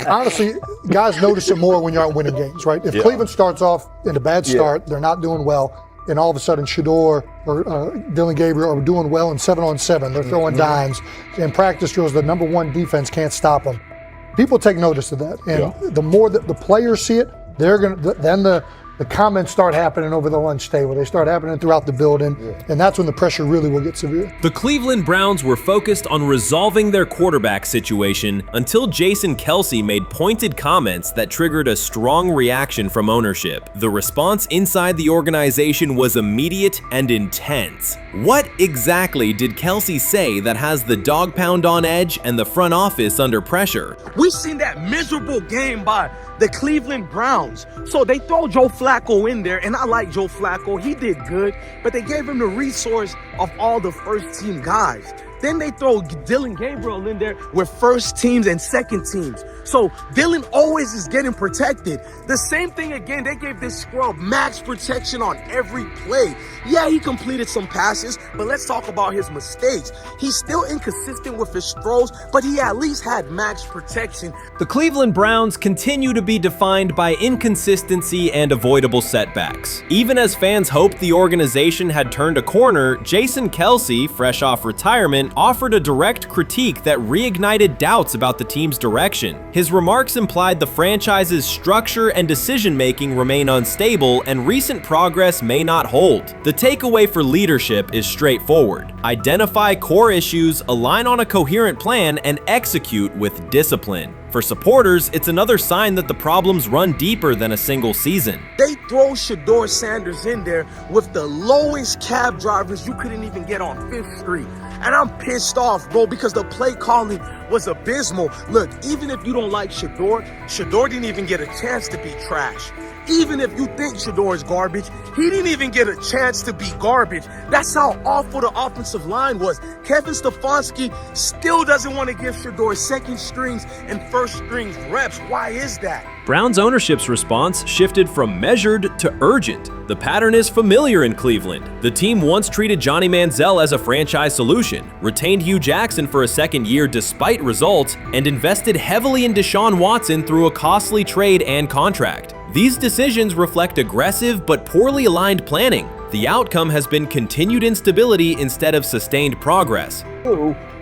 honestly, guys notice it more when you're out winning games, right? If Cleveland starts off in a bad start, they're not doing well, and all of a sudden Shedeur or Dillon Gabriel are doing well in 7-on-7, they're throwing dimes, and practice drills, the number one defense can't stop them. People take notice of that, and the more that the players see it, they're gonna then the comments start happening over the lunch table. They start happening throughout the building, and that's when the pressure really will get severe. The Cleveland Browns were focused on resolving their quarterback situation until Jason Kelce made pointed comments that triggered a strong reaction from ownership. The response inside the organization was immediate and intense. What exactly did Kelce say that has the dog pound on edge and the front office under pressure? We've seen that miserable game by the Cleveland Browns. So they throw Joe Flacco in there, and I like Joe Flacco. He did good, but they gave him the resource of all the first-team guys. Then they throw Dillon Gabriel in there with first teams and second teams. So Dillon always is getting protected. The same thing again, they gave this scrub max protection on every play. Yeah, he completed some passes, but let's talk about his mistakes. He's still inconsistent with his throws, but he at least had max protection. The Cleveland Browns continue to be defined by inconsistency and avoidable setbacks. Even as fans hoped the organization had turned a corner, Jason Kelce, fresh off retirement, offered a direct critique that reignited doubts about the team's direction. His remarks implied the franchise's structure and decision-making remain unstable and recent progress may not hold. The takeaway for leadership is straightforward. Identify core issues, align on a coherent plan, and execute with discipline. For supporters, it's another sign that the problems run deeper than a single season. They throw Deion Sanders in there with the lowest cab drivers you couldn't even get on 5th Street. And I'm pissed off, bro, because the play calling was abysmal. Look, even if you don't like Shedeur didn't even get a chance to be trash. Even if you think Shedeur is garbage, he didn't even get a chance to be garbage. That's how awful the offensive line was. Kevin Stefanski still doesn't want to give Shedeur second strings and first strings reps. Why is that? Browns ownership's response shifted from measured to urgent. The pattern is familiar in Cleveland. The team once treated Johnny Manziel as a franchise solution, retained Hugh Jackson for a second year despite results, and invested heavily in Deshaun Watson through a costly trade and contract. These decisions reflect aggressive but poorly aligned planning. The outcome has been continued instability instead of sustained progress.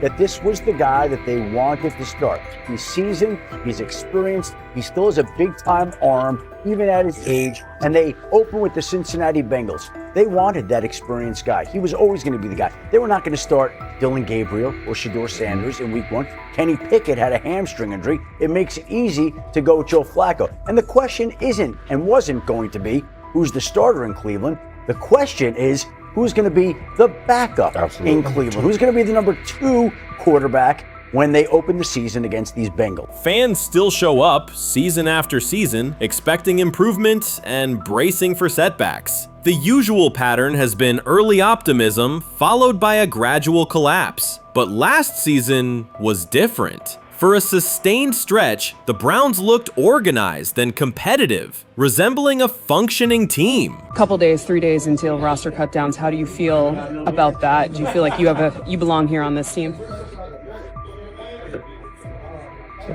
That this was the guy that they wanted to start. He's seasoned, he's experienced, he still has a big-time arm, even at his age, and they open with the Cincinnati Bengals. They wanted that experienced guy. He was always going to be the guy. They were not going to start Dillon Gabriel or Shedeur Sanders in week 1. Kenny Pickett had a hamstring injury. It makes it easy to go with Joe Flacco. And the question isn't and wasn't going to be who's the starter in Cleveland. The question is, who's going to be the backup in Cleveland? Who's going to be the number 2 quarterback when they open the season against these Bengals? Fans still show up season after season, expecting improvement and bracing for setbacks. The usual pattern has been early optimism followed by a gradual collapse. But last season was different. For a sustained stretch, the Browns looked organized and competitive, resembling a functioning team. Couple days, 3 days until roster cutdowns, how do you feel about that? Do you feel like you belong here on this team?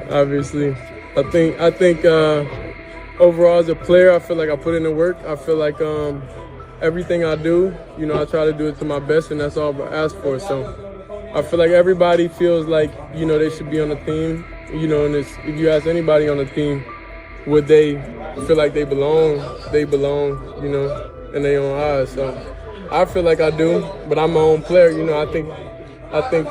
Obviously, I think overall as a player, I feel like I put in the work. I feel like everything I do, I try to do it to my best, and that's all I ask for. So I feel like everybody feels like, they should be on the team, and if you ask anybody on the team, would they feel like they belong, in their own eyes. So I feel like I do, but I'm my own player, I think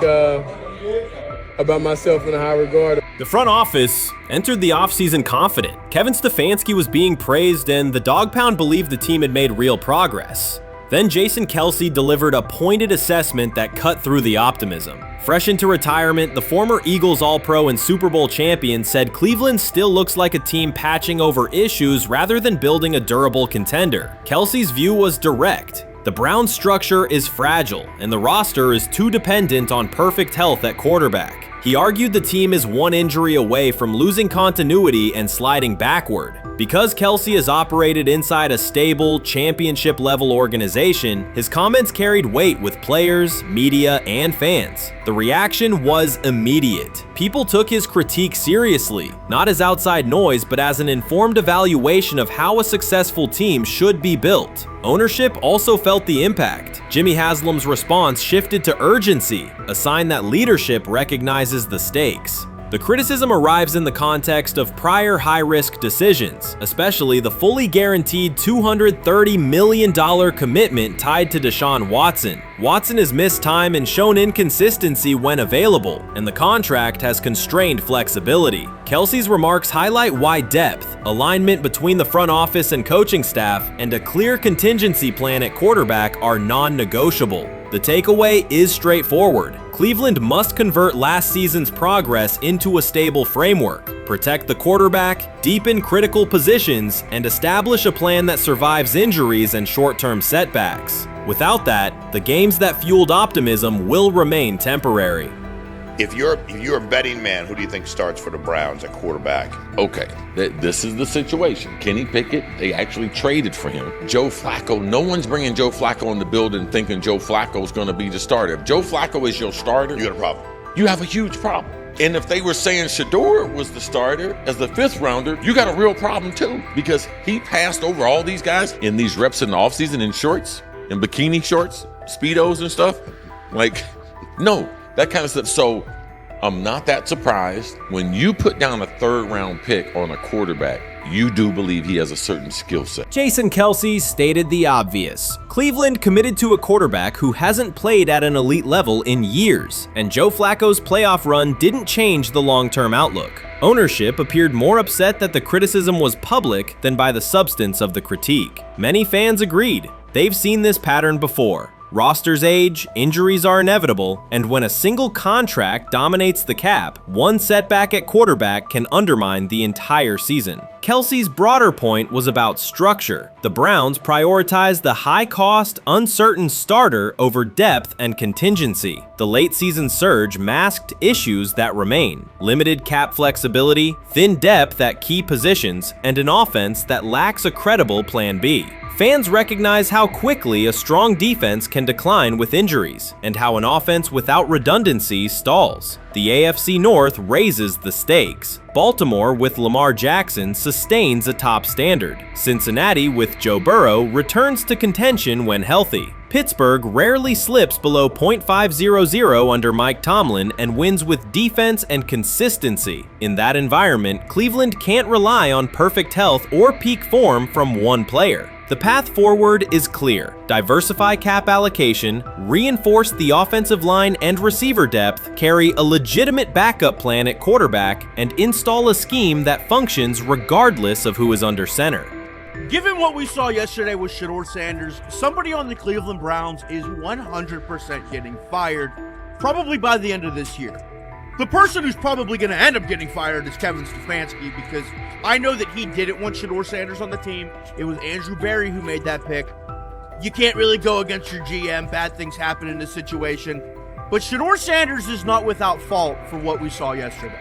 about myself in a high regard. The front office entered the offseason confident. Kevin Stefanski was being praised, and the Dog Pound believed the team had made real progress. Then Jason Kelce delivered a pointed assessment that cut through the optimism. Fresh into retirement, the former Eagles All-Pro and Super Bowl champion said Cleveland still looks like a team patching over issues rather than building a durable contender. Kelce's view was direct. The Browns' structure is fragile, and the roster is too dependent on perfect health at quarterback. He argued the team is one injury away from losing continuity and sliding backward. Because Kelce has operated inside a stable, championship-level organization, his comments carried weight with players, media, and fans. The reaction was immediate. People took his critique seriously, not as outside noise, but as an informed evaluation of how a successful team should be built. Ownership also felt the impact. Jimmy Haslam's response shifted to urgency, a sign that leadership recognizes the stakes. The criticism arrives in the context of prior high-risk decisions, especially the fully guaranteed $230 million commitment tied to Deshaun Watson. Watson has missed time and shown inconsistency when available, and the contract has constrained flexibility. Kelce's remarks highlight why depth, alignment between the front office and coaching staff, and a clear contingency plan at quarterback are non-negotiable. The takeaway is straightforward. Cleveland must convert last season's progress into a stable framework, protect the quarterback, deepen critical positions, and establish a plan that survives injuries and short-term setbacks. Without that, the games that fueled optimism will remain temporary. If you're a betting man, who do you think starts for the Browns at quarterback? Okay, this is the situation. Kenny Pickett, they actually traded for him. Joe Flacco, no one's bringing Joe Flacco in the building thinking Joe Flacco's going to be the starter. If Joe Flacco is your starter, You got a problem. you have a huge problem. And if they were saying Shedeur was the starter as the 5th rounder, you got a real problem too, because he passed over all these guys in these reps in the offseason in shorts, in bikini shorts, Speedos and stuff. Like, no. That kind of stuff. So I'm not that surprised. When you put down a 3rd round pick on a quarterback, you do believe he has a certain skill set. Jason Kelce stated the obvious. Cleveland committed to a quarterback who hasn't played at an elite level in years, and Joe Flacco's playoff run didn't change the long-term outlook. Ownership appeared more upset that the criticism was public than by the substance of the critique. Many fans agreed. They've seen this pattern before. Rosters age, injuries are inevitable, and when a single contract dominates the cap, one setback at quarterback can undermine the entire season. Kelce's broader point was about structure. The Browns prioritized the high-cost, uncertain starter over depth and contingency. The late-season surge masked issues that remain: limited cap flexibility, thin depth at key positions, and an offense that lacks a credible plan B. Fans recognize how quickly a strong defense can decline with injuries, and how an offense without redundancy stalls. The AFC North raises the stakes. Baltimore with Lamar Jackson sustains a top standard. Cincinnati with Joe Burrow returns to contention when healthy. Pittsburgh rarely slips below .500 under Mike Tomlin and wins with defense and consistency. In that environment, Cleveland can't rely on perfect health or peak form from one player. The path forward is clear. Diversify cap allocation, reinforce the offensive line and receiver depth, carry a legitimate backup plan at quarterback, and install a scheme that functions regardless of who is under center. Given what we saw yesterday with Shedeur Sanders, somebody on the Cleveland Browns is 100% getting fired, probably by the end of this year. The person who's probably going to end up getting fired is Kevin Stefanski, because I know that he didn't want Shedeur Sanders on the team. It was Andrew Berry who made that pick. You can't really go against your GM. Bad things happen in this situation. But Shedeur Sanders is not without fault for what we saw yesterday.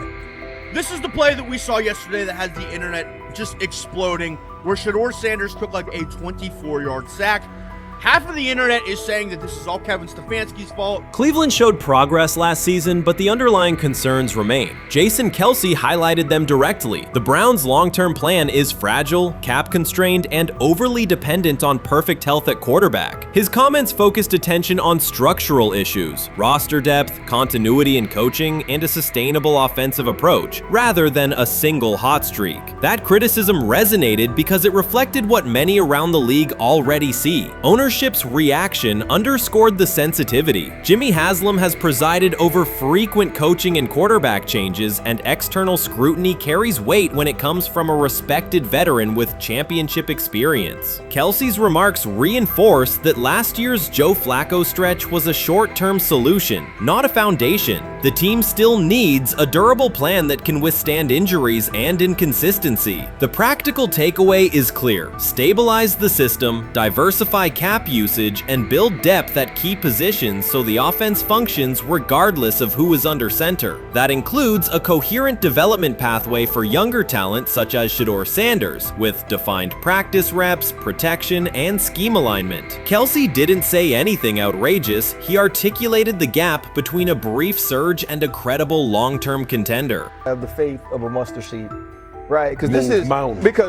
This is the play that we saw yesterday that has the internet just exploding, where Shedeur Sanders took like a 24-yard sack. Half of the internet is saying that this is all Kevin Stefanski's fault. Cleveland showed progress last season, but the underlying concerns remain. Jason Kelce highlighted them directly. The Browns' long-term plan is fragile, cap-constrained, and overly dependent on perfect health at quarterback. His comments focused attention on structural issues, roster depth, continuity in coaching, and a sustainable offensive approach, rather than a single hot streak. That criticism resonated because it reflected what many around the league already see. Ownership's reaction underscored the sensitivity. Jimmy Haslam has presided over frequent coaching and quarterback changes, and external scrutiny carries weight when it comes from a respected veteran with championship experience. Kelce's remarks reinforce that last year's Joe Flacco stretch was a short-term solution, not a foundation. The team still needs a durable plan that can withstand injuries and inconsistency. The practical takeaway is clear: stabilize the system, diversify cap snap usage and build depth at key positions so the offense functions regardless of who is under center. That includes a coherent development pathway for younger talent such as Shedeur Sanders, with defined practice reps, protection, and scheme alignment. Kelce didn't say anything outrageous. He articulated the gap between a brief surge and a credible long-term contender. I have the faith of a mustard seed. Right, because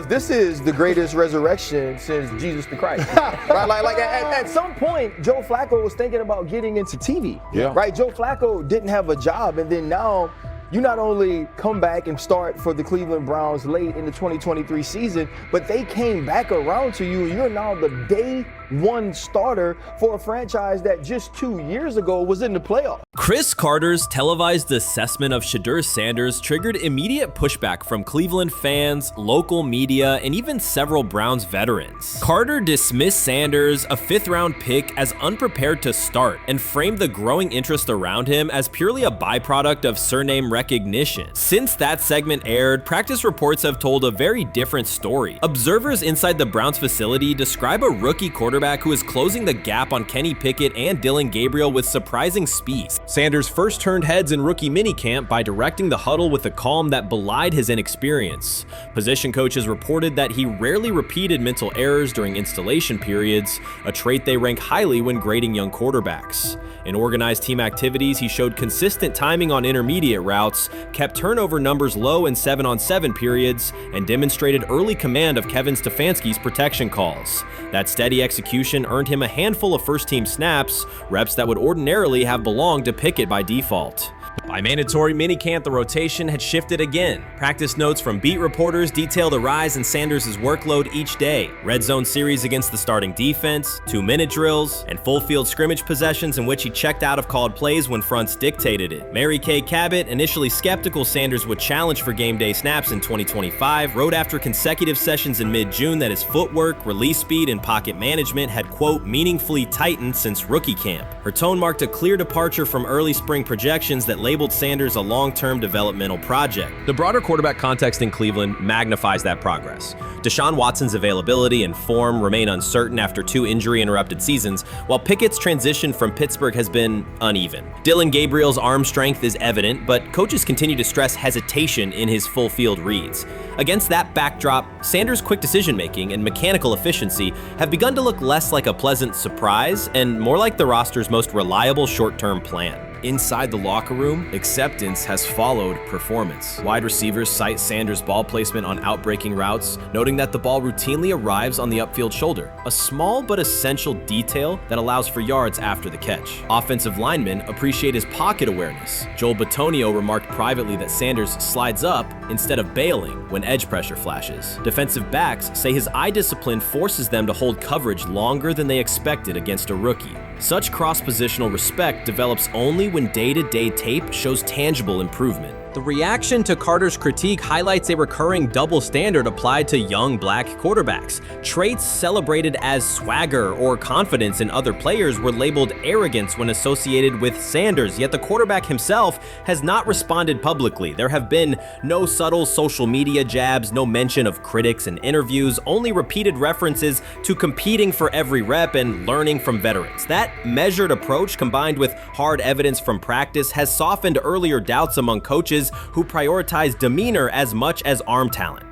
this is the greatest resurrection since Jesus the Christ. Right, like at some point, Joe Flacco was thinking about getting into TV. Yeah. Right, Joe Flacco didn't have a job, and then now you not only come back and start for the Cleveland Browns late in the 2023 season, but they came back around to you, and you're now the day one starter for a franchise that just 2 years ago was in the playoffs. Chris Carter's televised assessment of Shedeur Sanders triggered immediate pushback from Cleveland fans, local media, and even several Browns veterans. Carter dismissed Sanders, a fifth-round pick, as unprepared to start and framed the growing interest around him as purely a byproduct of surname recognition. Since that segment aired, practice reports have told a very different story. Observers inside the Browns facility describe a rookie quarterback who is closing the gap on Kenny Pickett and Dillon Gabriel with surprising speed. Sanders first turned heads in rookie minicamp by directing the huddle with a calm that belied his inexperience. Position coaches reported that he rarely repeated mental errors during installation periods, a trait they rank highly when grading young quarterbacks. In organized team activities, he showed consistent timing on intermediate routes, kept turnover numbers low in 7-on-7 periods, and demonstrated early command of Kevin Stefanski's protection calls. That steady execution earned him a handful of first-team snaps, reps that would ordinarily have belonged to Pickett by default. By mandatory minicamp, the rotation had shifted again. Practice notes from beat reporters detail the rise in Sanders' workload each day. Red zone series against the starting defense, 2-minute drills, and full field scrimmage possessions in which he checked out of called plays when fronts dictated it. Mary Kay Cabot, initially skeptical Sanders would challenge for game day snaps in 2025, wrote after consecutive sessions in mid-June that his footwork, release speed, and pocket management had, quote, meaningfully tightened since rookie camp. Her tone marked a clear departure from early spring projections that labeled Sanders a long-term developmental project. The broader quarterback context in Cleveland magnifies that progress. Deshaun Watson's availability and form remain uncertain after 2 injury-interrupted seasons, while Pickett's transition from Pittsburgh has been uneven. Dillon Gabriel's arm strength is evident, but coaches continue to stress hesitation in his full-field reads. Against that backdrop, Sanders' quick decision-making and mechanical efficiency have begun to look less like a pleasant surprise and more like the roster's most reliable short-term plan. Inside the locker room, acceptance has followed performance. Wide receivers cite Sanders' ball placement on outbreaking routes, noting that the ball routinely arrives on the upfield shoulder, a small but essential detail that allows for yards after the catch. Offensive linemen appreciate his pocket awareness. Joel Bitonio remarked privately that Sanders slides up instead of bailing when edge pressure flashes. Defensive backs say his eye discipline forces them to hold coverage longer than they expected against a rookie. Such cross-positional respect develops only when day-to-day tape shows tangible improvement. The reaction to Carter's critique highlights a recurring double standard applied to young black quarterbacks. Traits celebrated as swagger or confidence in other players were labeled arrogance when associated with Sanders, yet the quarterback himself has not responded publicly. There have been no subtle social media jabs, no mention of critics and interviews, only repeated references to competing for every rep and learning from veterans. That measured approach, combined with hard evidence from practice, has softened earlier doubts among coaches who prioritize demeanor as much as arm talent.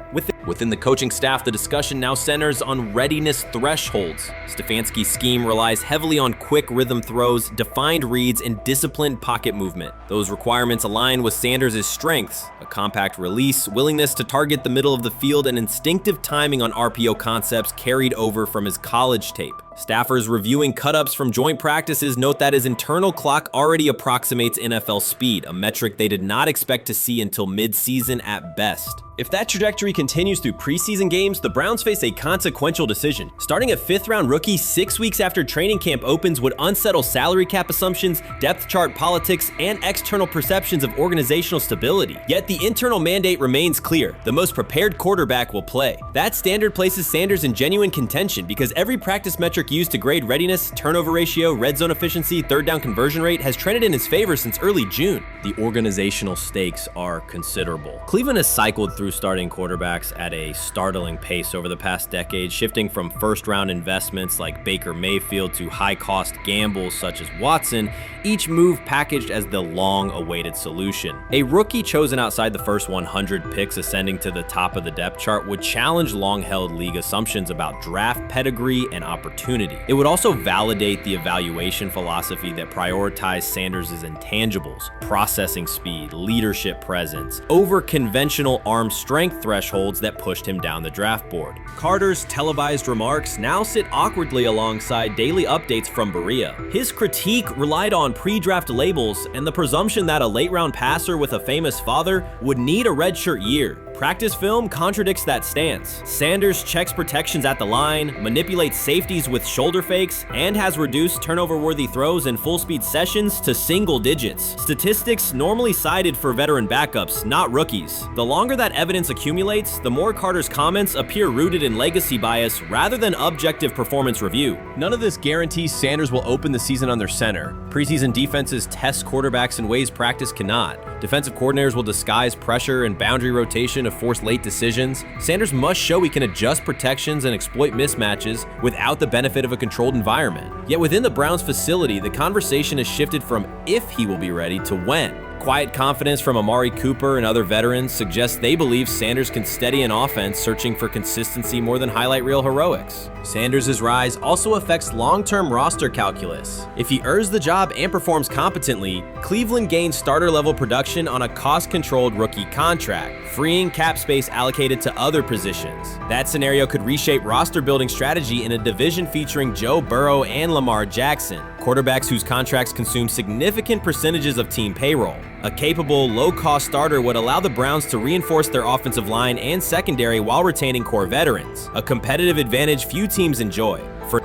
Within the coaching staff, the discussion now centers on readiness thresholds. Stefanski's scheme relies heavily on quick rhythm throws, defined reads, and disciplined pocket movement. Those requirements align with Sanders' strengths: a compact release, willingness to target the middle of the field, and instinctive timing on RPO concepts carried over from his college tape. Staffers reviewing cut-ups from joint practices note that his internal clock already approximates NFL speed, a metric they did not expect to see until mid-season at best. If that trajectory continues through preseason games, the Browns face a consequential decision. Starting a 5th-round rookie 6 weeks after training camp opens would unsettle salary cap assumptions, depth chart politics, and external perceptions of organizational stability. Yet the internal mandate remains clear: the most prepared quarterback will play. That standard places Sanders in genuine contention because every practice metric metric used to grade readiness, turnover ratio, red zone efficiency, third down conversion rate, has trended in his favor since early June. The organizational stakes are considerable. Cleveland has cycled through starting quarterbacks at a startling pace over the past decade, shifting from first-round investments like Baker Mayfield to high-cost gambles such as Watson, each move packaged as the long-awaited solution. A rookie chosen outside the first 100 picks ascending to the top of the depth chart would challenge long-held league assumptions about draft pedigree and opportunity. It would also validate the evaluation philosophy that prioritized Sanders' intangibles, processing speed, leadership presence, over conventional arm strength thresholds that pushed him down the draft board. Carter's televised remarks now sit awkwardly alongside daily updates from Berea. His critique relied on pre-draft labels and the presumption that a late-round passer with a famous father would need a redshirt year. Practice film contradicts that stance. Sanders checks protections at the line, manipulates safeties with shoulder fakes, and has reduced turnover-worthy throws in full-speed sessions to single digits. Statistics normally cited for veteran backups, not rookies. The longer that evidence accumulates, the more Carter's comments appear rooted in legacy bias rather than objective performance review. None of this guarantees Sanders will open the season under center. Preseason defenses test quarterbacks in ways practice cannot. Defensive coordinators will disguise pressure and boundary rotation to force late decisions. Sanders must show he can adjust protections and exploit mismatches without the benefit of a controlled environment. Yet within the Browns facility, the conversation has shifted from if he will be ready to when. Quiet confidence from Amari Cooper and other veterans suggests they believe Sanders can steady an offense searching for consistency more than highlight reel heroics. Sanders' rise also affects long-term roster calculus. If he earns the job and performs competently, Cleveland gains starter-level production on a cost-controlled rookie contract, freeing cap space allocated to other positions. That scenario could reshape roster-building strategy in a division featuring Joe Burrow and Lamar Jackson, quarterbacks whose contracts consume significant percentages of team payroll. A capable, low-cost starter would allow the Browns to reinforce their offensive line and secondary while retaining core veterans, a competitive advantage few teams enjoy.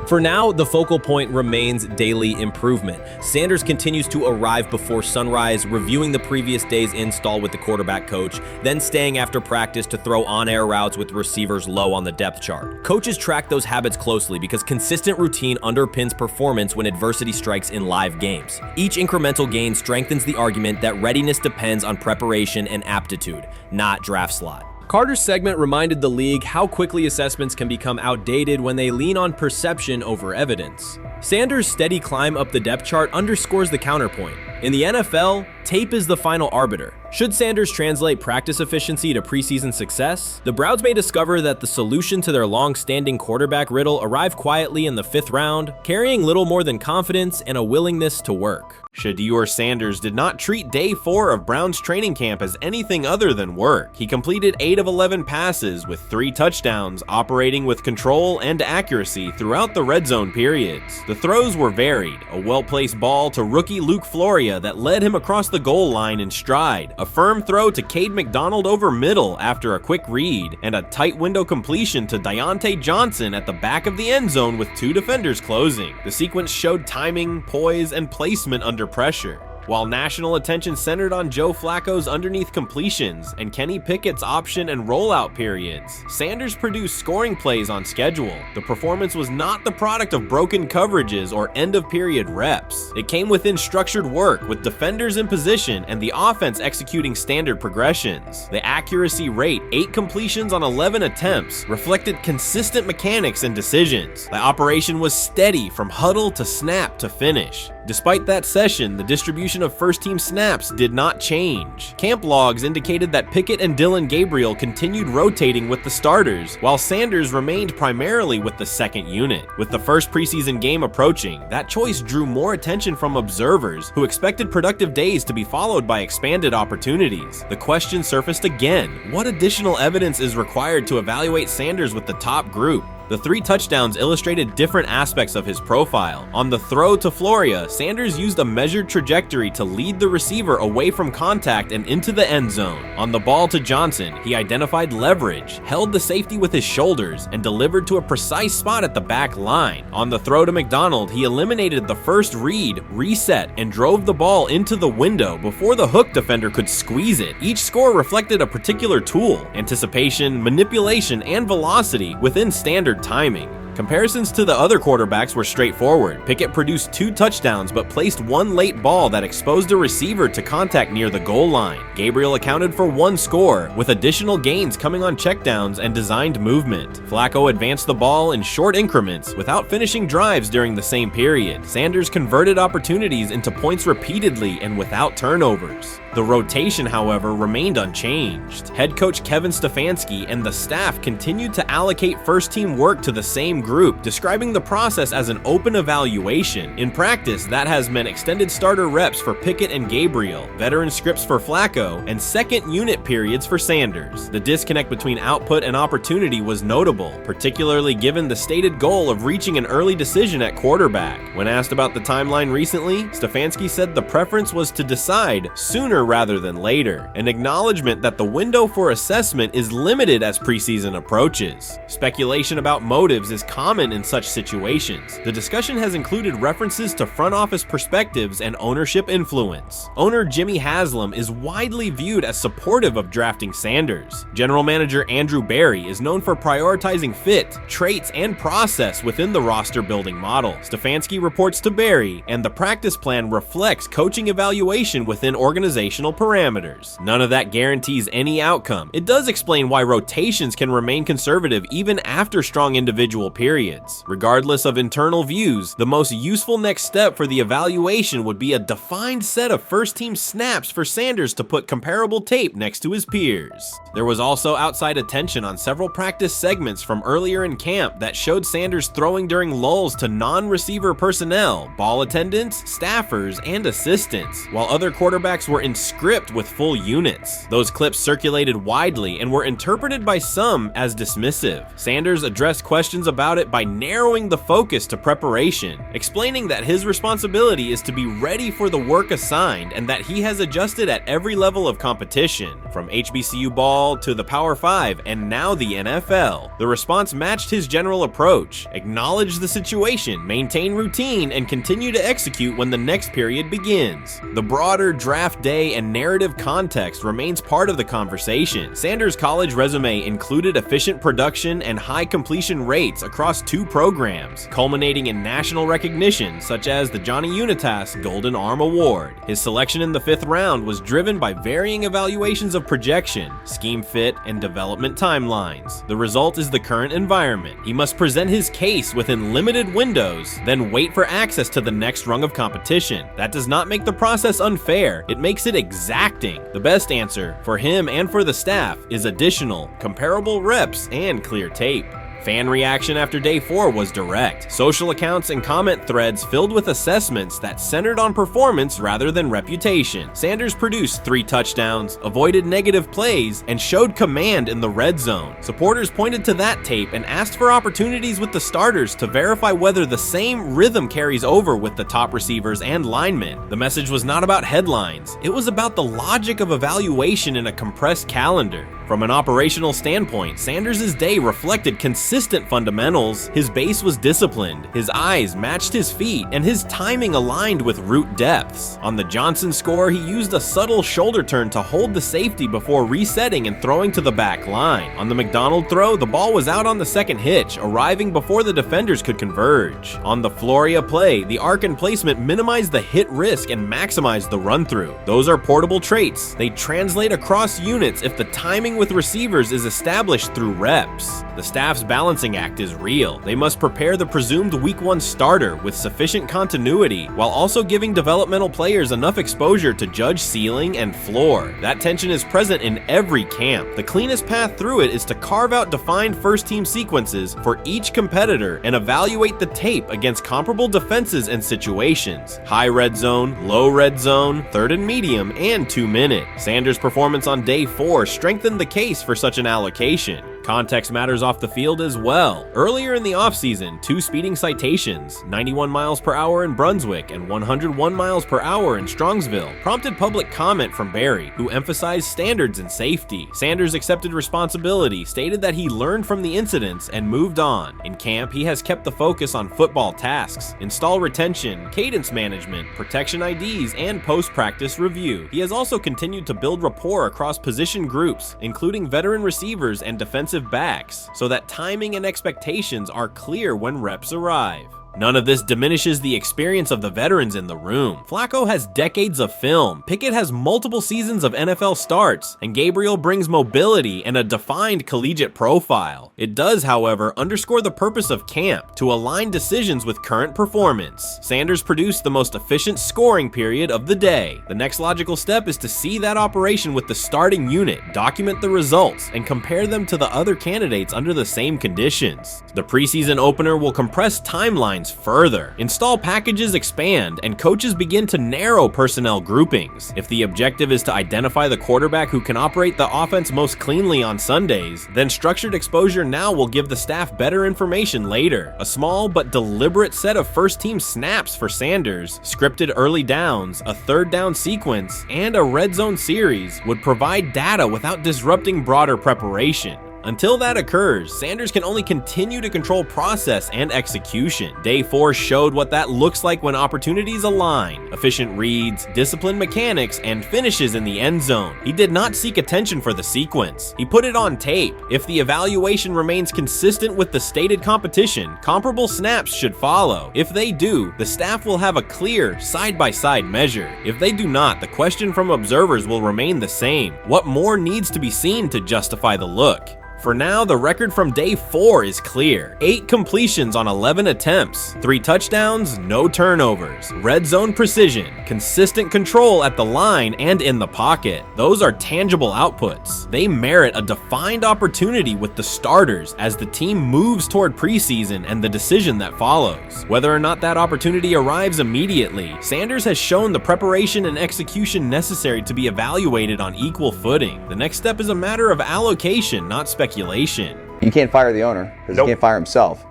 For now, the focal point remains daily improvement. Sanders continues to arrive before sunrise, reviewing the previous day's install with the quarterback coach, then staying after practice to throw on-air routes with receivers low on the depth chart. Coaches track those habits closely because consistent routine underpins performance when adversity strikes in live games. Each incremental gain strengthens the argument that readiness depends on preparation and aptitude, not draft slot. Carter's segment reminded the league how quickly assessments can become outdated when they lean on perception over evidence. Sanders' steady climb up the depth chart underscores the counterpoint. In the NFL, tape is the final arbiter. Should Sanders translate practice efficiency to preseason success, the Browns may discover that the solution to their long-standing quarterback riddle arrived quietly in the 5th round, carrying little more than confidence and a willingness to work. Shedeur Sanders did not treat day 4 of Browns training camp as anything other than work. He completed 8 of 11 passes with 3 touchdowns, operating with control and accuracy throughout the red zone periods. The throws were varied, a well-placed ball to rookie Luke Floria that led him across the goal line in stride, a firm throw to Cade McDonald over middle after a quick read, and a tight window completion to Deontay Johnson at the back of the end zone with 2 defenders closing. The sequence showed timing, poise, and placement under pressure. While national attention centered on Joe Flacco's underneath completions and Kenny Pickett's option and rollout periods, Sanders produced scoring plays on schedule. The performance was not the product of broken coverages or end-of-period reps. It came within structured work with defenders in position and the offense executing standard progressions. The accuracy rate, 8 completions on 11 attempts, reflected consistent mechanics and decisions. The operation was steady from huddle to snap to finish. Despite that session, the distribution of first-team snaps did not change. Camp logs indicated that Pickett and Dillon Gabriel continued rotating with the starters, while Sanders remained primarily with the second unit. With the first preseason game approaching, that choice drew more attention from observers who expected productive days to be followed by expanded opportunities. The question surfaced again: what additional evidence is required to evaluate Sanders with the top group? The 3 touchdowns illustrated different aspects of his profile. On the throw to Floria, Sanders used a measured trajectory to lead the receiver away from contact and into the end zone. On the ball to Johnson, he identified leverage, held the safety with his shoulders, and delivered to a precise spot at the back line. On the throw to McDonald, he eliminated the first read, reset, and drove the ball into the window before the hook defender could squeeze it. Each score reflected a particular tool: anticipation, manipulation, and velocity within standard timing. Comparisons to the other quarterbacks were straightforward. Pickett produced 2 touchdowns but placed 1 late ball that exposed a receiver to contact near the goal line. Gabriel accounted for 1 score, with additional gains coming on checkdowns and designed movement. Flacco advanced the ball in short increments without finishing drives during the same period. Sanders converted opportunities into points repeatedly and without turnovers. The rotation, however, remained unchanged. Head coach Kevin Stefanski and the staff continued to allocate first-team work to the same group, describing the process as an open evaluation. In practice, that has meant extended starter reps for Pickett and Gabriel, veteran scripts for Flacco, and second unit periods for Sanders. The disconnect between output and opportunity was notable, particularly given the stated goal of reaching an early decision at quarterback. When asked about the timeline recently, Stefanski said the preference was to decide sooner rather than later, an acknowledgement that the window for assessment is limited as preseason approaches. Speculation about motives is common in such situations. The discussion has included references to front office perspectives and ownership influence. Owner Jimmy Haslam is widely viewed as supportive of drafting Sanders. General manager Andrew Berry is known for prioritizing fit, traits, and process within the roster building model. Stefanski reports to Berry, and the practice plan reflects coaching evaluation within organizational parameters. None of that guarantees any outcome. It does explain why rotations can remain conservative even after strong individual periods. Regardless of internal views, the most useful next step for the evaluation would be a defined set of first-team snaps for Sanders to put comparable tape next to his peers. There was also outside attention on several practice segments from earlier in camp that showed Sanders throwing during lulls to non-receiver personnel, ball attendants, staffers, and assistants, while other quarterbacks were in script with full units. Those clips circulated widely and were interpreted by some as dismissive. Sanders addressed questions about it by narrowing the focus to preparation, explaining that his responsibility is to be ready for the work assigned and that he has adjusted at every level of competition, from HBCU ball to the Power 5 and now the NFL. The response matched his general approach: acknowledge the situation, maintain routine, and continue to execute when the next period begins. The broader draft day and narrative context remains part of the conversation. Sanders' college resume included efficient production and high completion rates across 2 programs, culminating in national recognition such as the Johnny Unitas Golden Arm Award. His selection in the 5th round was driven by varying evaluations of projection, scheme fit, and development timelines. The result is the current environment. He must present his case within limited windows, then wait for access to the next rung of competition. That does not make the process unfair, it makes it exacting. The best answer, for him and for the staff, is additional, comparable reps and clear tape. Fan reaction after day 4 was direct. Social accounts and comment threads filled with assessments that centered on performance rather than reputation. Sanders produced 3 touchdowns, avoided negative plays, and showed command in the red zone. Supporters pointed to that tape and asked for opportunities with the starters to verify whether the same rhythm carries over with the top receivers and linemen. The message was not about headlines. It was about the logic of evaluation in a compressed calendar. From an operational standpoint, Sanders' day reflected consistent fundamentals. His base was disciplined, his eyes matched his feet, and his timing aligned with route depths. On the Johnson score, he used a subtle shoulder turn to hold the safety before resetting and throwing to the back line. On the McDonald throw, the ball was out on the second hitch, arriving before the defenders could converge. On the Floria play, the arc and placement minimized the hit risk and maximized the run-through. Those are portable traits. They translate across units if the timing with receivers is established through reps. The staff's balancing act is real. They must prepare the presumed week 1 starter with sufficient continuity while also giving developmental players enough exposure to judge ceiling and floor. That tension is present in every camp. The cleanest path through it is to carve out defined first-team sequences for each competitor and evaluate the tape against comparable defenses and situations: high red zone, low red zone, 3rd and medium, and 2-minute. Sanders' performance on day 4 strengthened the case for such an allocation. Context matters off the field as well. Earlier in the offseason, 2 speeding citations, 91 miles per hour in Brunswick and 101 miles per hour in Strongsville, prompted public comment from Berry, who emphasized standards and safety. Sanders accepted responsibility, stated that he learned from the incidents and moved on. In camp, he has kept the focus on football tasks, install retention, cadence management, protection IDs, and post-practice review. He has also continued to build rapport across position groups, including veteran receivers and defensive defensive backs so that timing and expectations are clear when reps arrive. None of this diminishes the experience of the veterans in the room. Flacco has decades of film, Pickett has multiple seasons of NFL starts, and Gabriel brings mobility and a defined collegiate profile. It does, however, underscore the purpose of camp, to align decisions with current performance. Sanders produced the most efficient scoring period of the day. The next logical step is to see that operation with the starting unit, document the results, and compare them to the other candidates under the same conditions. The preseason opener will compress timelines further. Install packages expand, and coaches begin to narrow personnel groupings. If the objective is to identify the quarterback who can operate the offense most cleanly on Sundays, then structured exposure now will give the staff better information later. A small but deliberate set of first-team snaps for Sanders, scripted early downs, a third down sequence, and a red zone series would provide data without disrupting broader preparation. Until that occurs, Sanders can only continue to control process and execution. Day 4 showed what that looks like when opportunities align. Efficient reads, disciplined mechanics, and finishes in the end zone. He did not seek attention for the sequence. He put it on tape. If the evaluation remains consistent with the stated competition, comparable snaps should follow. If they do, the staff will have a clear, side-by-side measure. If they do not, the question from observers will remain the same. What more needs to be seen to justify the look? For now, the record from day 4 is clear. 8 completions on 11 attempts, 3 touchdowns, no turnovers, red zone precision, consistent control at the line and in the pocket. Those are tangible outputs. They merit a defined opportunity with the starters as the team moves toward preseason and the decision that follows. Whether or not that opportunity arrives immediately, Sanders has shown the preparation and execution necessary to be evaluated on equal footing. The next step is a matter of allocation, not speculation. You can't fire the owner because he can't fire himself.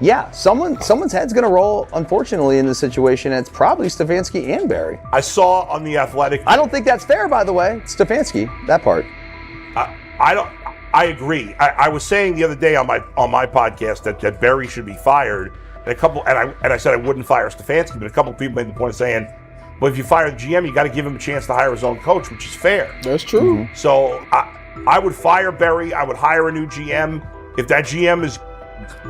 Yeah, someone's head's going to roll, unfortunately, in this situation. And it's probably Stefanski and Barry. I saw on The Athletic. I don't think that's fair, by the way. Stefanski, that part. I agree. I was saying the other day on my podcast that Barry should be fired. And I said I wouldn't fire Stefanski, but a couple of people made the point of saying, well, if you fire the GM, you got to give him a chance to hire his own coach, which is fair. That's true. Mm-hmm. So I would fire Barry. I would hire a new GM. If that GM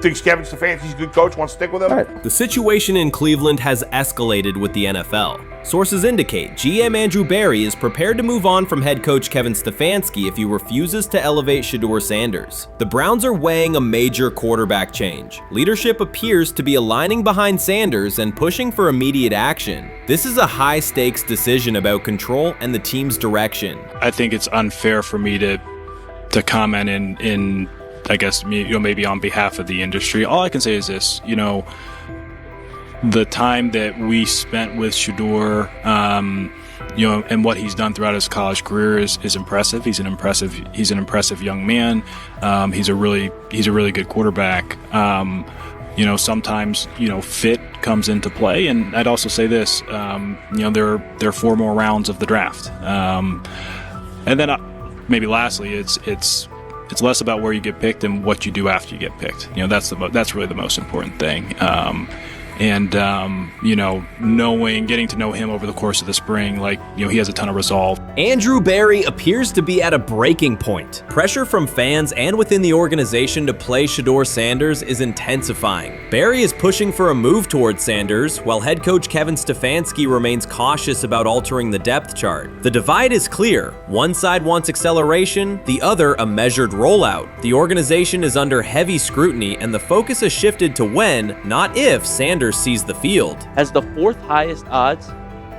thinks Kevin Stefanski's a good coach, wants to stick with him. Right. The situation in Cleveland has escalated with the NFL. Sources indicate GM Andrew Barry is prepared to move on from head coach Kevin Stefanski if he refuses to elevate Shedeur Sanders. The Browns are weighing a major quarterback change. Leadership appears to be aligning behind Sanders and pushing for immediate action. This is a high-stakes decision about control and the team's direction. I think it's unfair for me to comment in I guess, maybe on behalf of the industry. All I can say is this, the time that we spent with Shedeur, and what he's done throughout his college career is impressive. He's an impressive young man. He's a really good quarterback. Sometimes, fit comes into play. And I'd also say this, there are 4 more rounds of the draft. And then maybe lastly, it's less about where you get picked and what you do after you get picked. That's really the most important thing. Getting to know him over the course of the spring, he has a ton of resolve. Andrew Barry appears to be at a breaking point. Pressure from fans and within the organization to play Shedeur Sanders is intensifying. Barry is pushing for a move towards Sanders, while head coach Kevin Stefanski remains cautious about altering the depth chart. The divide is clear. One side wants acceleration, the other a measured rollout. The organization is under heavy scrutiny, and the focus has shifted to when, not if, Sanders sees the field. Has the 4th highest odds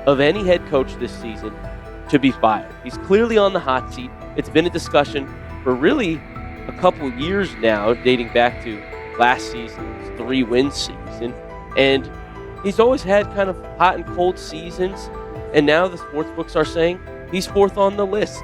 of any head coach this season to be fired. He's clearly on the hot seat. It's been a discussion for really a couple years now, dating back to last season's 3-win season. And he's always had kind of hot and cold seasons. And now the sports books are saying he's 4th on the list.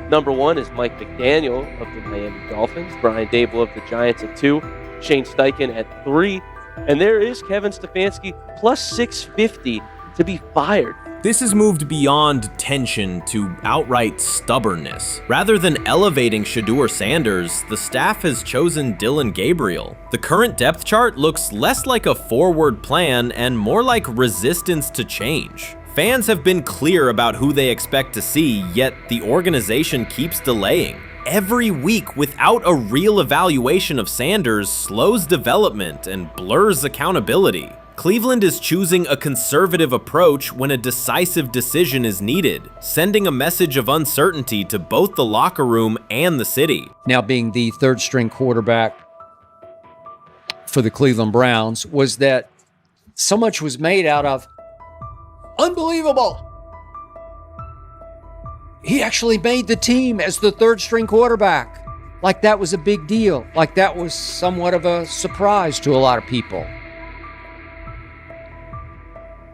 Number 1 is Mike McDaniel of the Miami Dolphins, Brian Dable of the Giants at 2, Shane Steichen at 3, and there is Kevin Stefanski plus 650 to be fired. This has moved beyond tension to outright stubbornness. Rather than elevating Shedeur Sanders, the staff has chosen Dillon Gabriel. The current depth chart looks less like a forward plan and more like resistance to change. Fans have been clear about who they expect to see, yet the organization keeps delaying. every week without a real evaluation of Sanders slows development and blurs accountability. Cleveland is choosing a conservative approach when a decisive decision is needed, sending a message of uncertainty to both the locker room and the city. Now being the third string quarterback for the Cleveland Browns, was that so much was made out of unbelievable. He actually made the team as the third string quarterback. Like that was a big deal. Like that was somewhat of a surprise to a lot of people.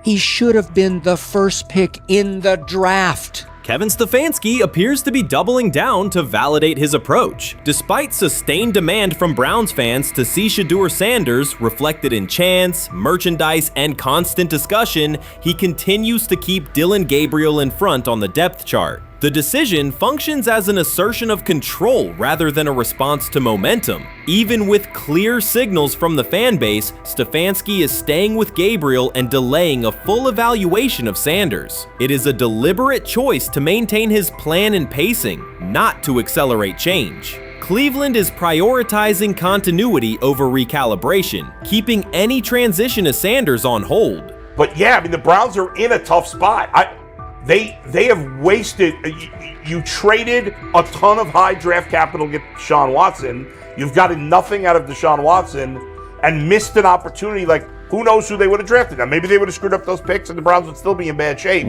He should have been the first pick in the draft. Kevin Stefanski appears to be doubling down to validate his approach. Despite sustained demand from Browns fans to see Shedeur Sanders reflected in chants, merchandise, and constant discussion, he continues to keep Dillon Gabriel in front on the depth chart. The decision functions as an assertion of control rather than a response to momentum. Even with clear signals from the fan base, Stefanski is staying with Gabriel and delaying a full evaluation of Sanders. It is a deliberate choice to maintain his plan and pacing, not to accelerate change. Cleveland is prioritizing continuity over recalibration, keeping any transition to Sanders on hold. But yeah, I mean, the Browns are in a tough spot. They have wasted. You traded a ton of high draft capital to get Deshaun Watson. You've gotten nothing out of Deshaun Watson and missed an opportunity. Like, who knows who they would have drafted? Now, maybe they would have screwed up those picks and the Browns would still be in bad shape.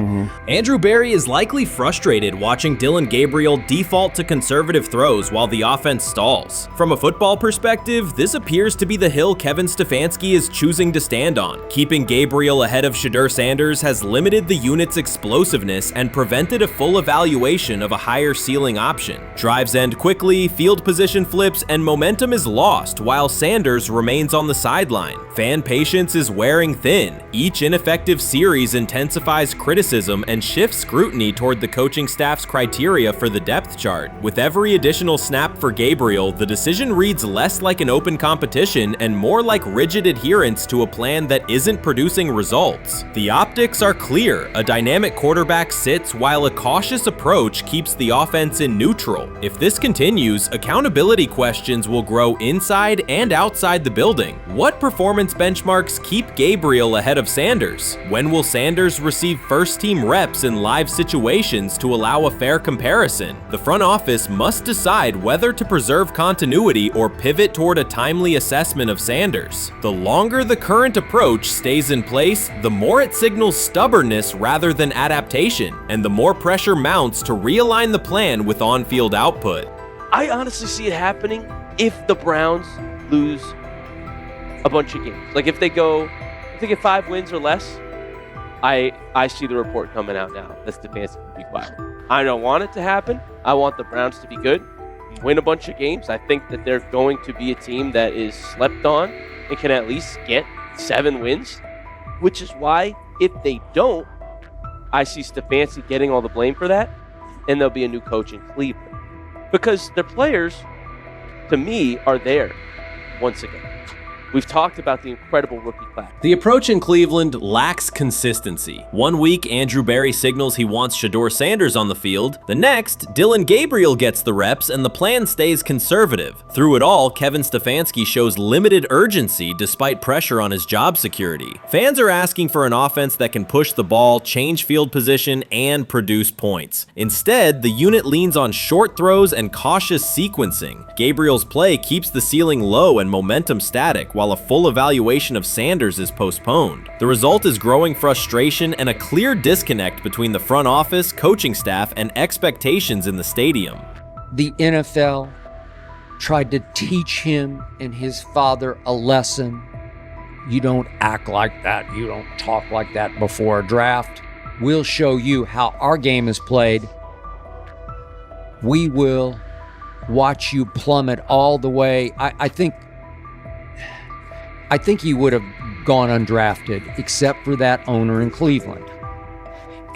Andrew Berry is likely frustrated watching Dillon Gabriel default to conservative throws while the offense stalls. From a football perspective, this appears to be the hill Kevin Stefanski is choosing to stand on. Keeping Gabriel ahead of Shedeur Sanders has limited the unit's explosiveness and prevented a full evaluation of a higher ceiling option. Drives end quickly, field position flips, and momentum is lost while Sanders remains on the sideline. Fan patience is wearing thin. Each ineffective series intensifies criticism and shifts scrutiny toward the coaching staff's criteria for the depth chart. With every additional snap for Gabriel, the decision reads less like an open competition and more like rigid adherence to a plan that isn't producing results. The optics are clear. A dynamic quarterback sits while a cautious approach keeps the offense in neutral. If this continues, accountability questions will grow inside and outside the building. What performance benchmarks keep Gabriel ahead of Sanders? When will Sanders receive first-team reps in live situations to allow a fair comparison? The front office must decide whether to preserve continuity or pivot toward a timely assessment of Sanders. The longer the current approach stays in place, the more it signals stubbornness rather than adaptation, and the more pressure mounts to realign the plan with on-field output. I honestly see it happening if the Browns lose a bunch of games. Like if they get 5 wins or less, I see the report coming out now that Stefanski will be fired. I don't want it to happen. I want the Browns to be good, win a bunch of games. I think that they're going to be a team that is slept on and can at least get 7 wins, which is why if they don't, I see Stefanski getting all the blame for that, and there'll be a new coach in Cleveland. Because their players, to me, are there once again. We've talked about the incredible rookie class. The approach in Cleveland lacks consistency. One week, Andrew Berry signals he wants Shedeur Sanders on the field. The next, Dillon Gabriel gets the reps and the plan stays conservative. Through it all, Kevin Stefanski shows limited urgency despite pressure on his job security. Fans are asking for an offense that can push the ball, change field position, and produce points. Instead, the unit leans on short throws and cautious sequencing. Gabriel's play keeps the ceiling low and momentum static, while a full evaluation of Sanders is postponed. The result is growing frustration and a clear disconnect between the front office, coaching staff, and expectations in the stadium. The NFL tried to teach him and his father a lesson. You don't act like that. You don't talk like that before a draft. We'll show you how our game is played. We will watch you plummet all the way. I think he would have gone undrafted except for that owner in Cleveland.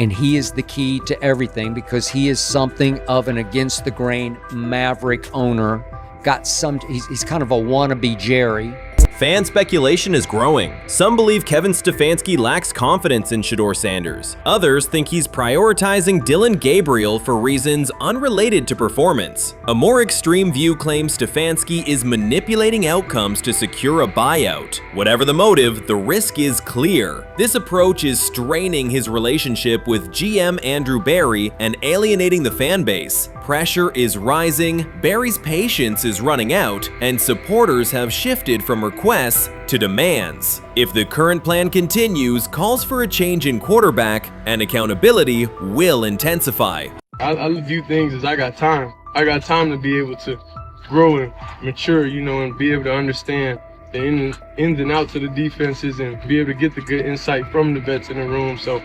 And he is the key to everything because he is something of an against the grain maverick owner. He's kind of a wannabe Jerry. Fan speculation is growing. Some believe Kevin Stefanski lacks confidence in Shedeur Sanders. Others think he's prioritizing Dillon Gabriel for reasons unrelated to performance. A more extreme view claims Stefanski is manipulating outcomes to secure a buyout. Whatever the motive, the risk is clear. This approach is straining his relationship with GM Andrew Barry and alienating the fan base. Pressure is rising, Barry's patience is running out, and supporters have shifted from requests to demands. If the current plan continues, calls for a change in quarterback and accountability will intensify. I view things as I got time. I got time to be able to grow and mature, and be able to understand the ins and outs of the defenses and be able to get the good insight from the vets in the room. So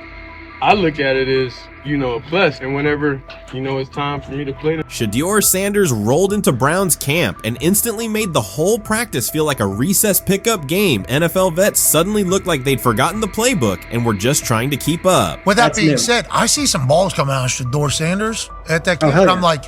I look at it as, a plus, and whenever, it's time for me to play them. Shedeur Sanders rolled into Browns camp and instantly made the whole practice feel like a recess pickup game. NFL vets suddenly looked like they'd forgotten the playbook and were just trying to keep up. With that being said, I see some balls coming out of Shedeur Sanders at that camp, and I'm like,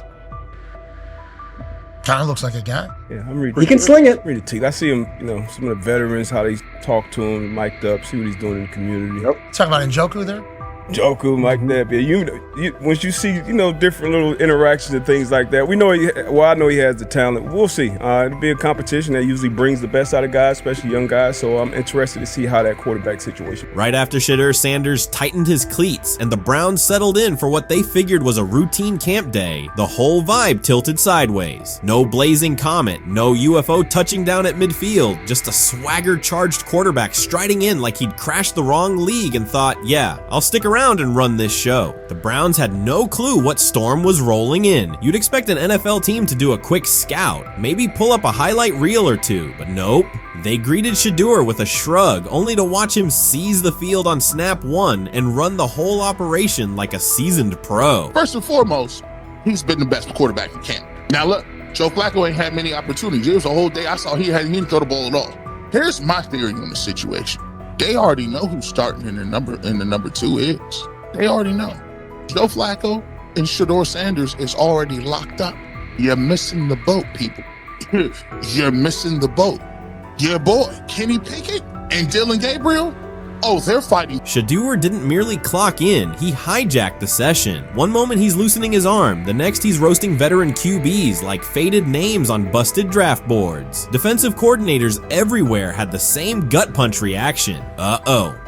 kind of looks like a guy. Yeah, I'm reading. He can sling it. Read the teeth. I see him, some of the veterans, how they talk to him, mic'd up, see what he's doing in the community. Talking about Njoku there? Njoku, Mike Neb. Yeah, once you see, different little interactions and things like that, I know he has the talent. We'll see. It'll be a competition that usually brings the best out of guys, especially young guys. So I'm interested to see how that quarterback situation. Right after Shedeur Sanders tightened his cleats and the Browns settled in for what they figured was a routine camp day, the whole vibe tilted sideways. No blazing comet, no UFO touching down at midfield, just a swagger-charged quarterback striding in like he'd crashed the wrong league and thought, yeah, I'll stick around and run this show. The Browns had no clue what storm was rolling in. You'd expect an NFL team to do a quick scout, maybe pull up a highlight reel or two, but nope. They greeted Shedeur with a shrug, only to watch him seize the field on snap one and run the whole operation like a seasoned pro. First and foremost, he's been the best quarterback in camp. Now look, Joe Flacco ain't had many opportunities. There was a whole day I saw he didn't throw the ball at all. Here's my theory on the situation. They already know who's starting in the number 2 is. They already know. Joe Flacco and Shedeur Sanders is already locked up. You're missing the boat, people. You're missing the boat. Your boy, Kenny Pickett and Dillon Gabriel, they're fighting. Shedeur didn't merely clock in, he hijacked the session. One moment he's loosening his arm, the next he's roasting veteran QBs like faded names on busted draft boards. Defensive coordinators everywhere had the same gut punch reaction.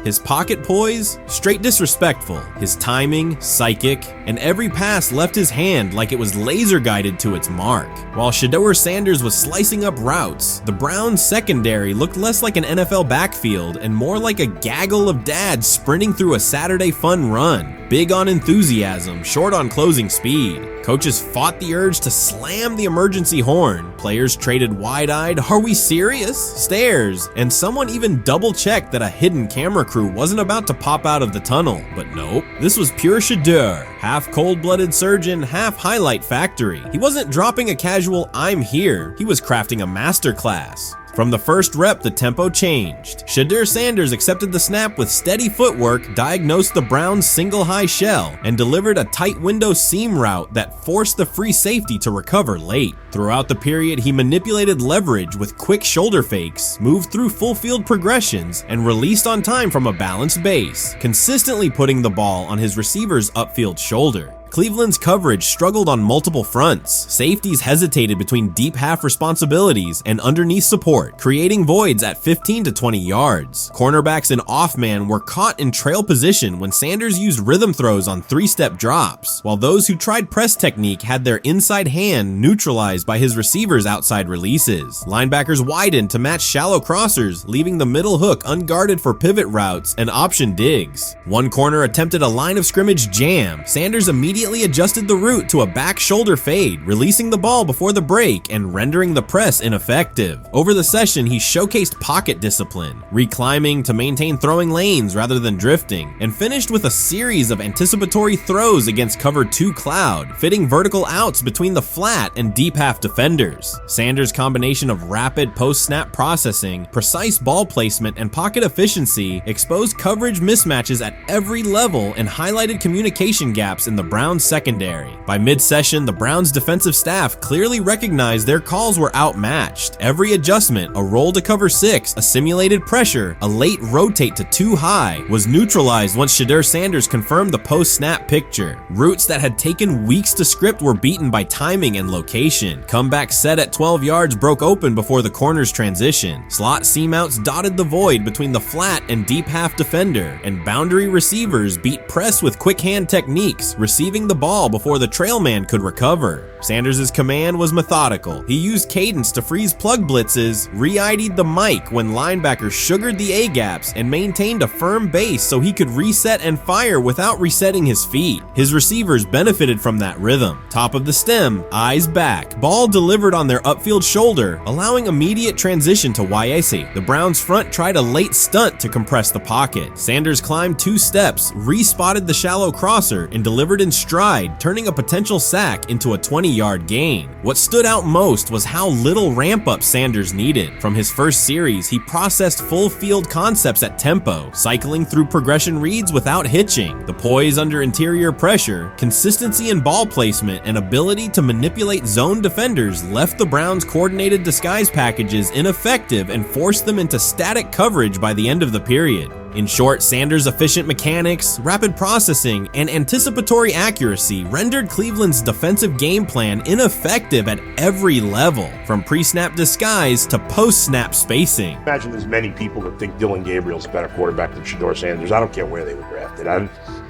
His pocket poise, straight disrespectful. His timing, psychic, and every pass left his hand like it was laser guided to its mark. While Shedeur Sanders was slicing up routes, the Browns secondary looked less like an NFL backfield and more like a gaggle of dads sprinting through a Saturday fun run. Big on enthusiasm, short on closing speed. Coaches fought the urge to slam the emergency horn. Players traded wide-eyed, "Are we serious?" stares, and someone even double-checked that a hidden camera crew wasn't about to pop out of the tunnel. But nope, this was pure Shedeur. Half cold-blooded surgeon, half highlight factory. He wasn't dropping a casual "I'm here," he was crafting a masterclass. From the first rep, the tempo changed. Shedeur Sanders accepted the snap with steady footwork, diagnosed the Browns' single high shell, and delivered a tight window seam route that forced the free safety to recover late. Throughout the period, he manipulated leverage with quick shoulder fakes, moved through full field progressions, and released on time from a balanced base, consistently putting the ball on his receiver's upfield shoulder. Cleveland's coverage struggled on multiple fronts. Safeties hesitated between deep half responsibilities and underneath support, creating voids at 15 to 20 yards. Cornerbacks and off-man were caught in trail position when Sanders used rhythm throws on 3-step drops, while those who tried press technique had their inside hand neutralized by his receivers' outside releases. Linebackers widened to match shallow crossers, leaving the middle hook unguarded for pivot routes and option digs. One corner attempted a line of scrimmage jam. Sanders immediately adjusted the route to a back shoulder fade, releasing the ball before the break and rendering the press ineffective. Over the session, he showcased pocket discipline, reclimbing to maintain throwing lanes rather than drifting, and finished with a series of anticipatory throws against cover 2 cloud, fitting vertical outs between the flat and deep half defenders. Sanders' combination of rapid post-snap processing, precise ball placement, and pocket efficiency exposed coverage mismatches at every level and highlighted communication gaps in the Browns Browns secondary. By mid-session, the Browns defensive staff clearly recognized their calls were outmatched. Every adjustment, a roll to cover 6, a simulated pressure, a late rotate to too high, was neutralized once Shedeur Sanders confirmed the post-snap picture. Routes that had taken weeks to script were beaten by timing and location. Comeback set at 12 yards broke open before the corner's transition. Slot seam outs dotted the void between the flat and deep half defender, and boundary receivers beat press with quick hand techniques, receiving the ball before the trail man could recover. Sanders' command was methodical. He used cadence to freeze plug blitzes, re-ID'd the mic when linebackers sugared the A-gaps, and maintained a firm base so he could reset and fire without resetting his feet. His receivers benefited from that rhythm. Top of the stem, eyes back, ball delivered on their upfield shoulder, allowing immediate transition to Yesi. The Browns front tried a late stunt to compress the pocket. Sanders climbed 2 steps, re-spotted the shallow crosser, and delivered in stride, turning a potential sack into a 20-yard gain. What stood out most was how little ramp-up Sanders needed. From his first series, he processed full field concepts at tempo, cycling through progression reads without hitching. The poise under interior pressure, consistency in ball placement, and ability to manipulate zone defenders left the Browns' coordinated disguise packages ineffective and forced them into static coverage by the end of the period. In short, Sanders' efficient mechanics, rapid processing, and anticipatory accuracy rendered Cleveland's defensive game plan ineffective at every level, from pre-snap disguise to post-snap spacing. Imagine there's many people that think Dylan Gabriel's a better quarterback than Shedeur Sanders. I don't care where they were drafted.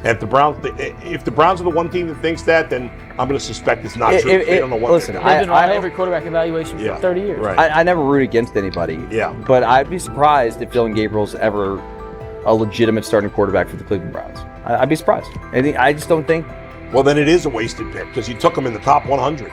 If the Browns are the one team that thinks that, then I'm going to suspect it's not true. They don't know what listen, They've been right every quarterback evaluation for 30 years. Right. I never root against anybody. Yeah. But I'd be surprised if Dylan Gabriel's ever a legitimate starting quarterback for the Cleveland Browns. I'd be surprised. I just don't think. Well, then it is a wasted pick because you took him in the top 100.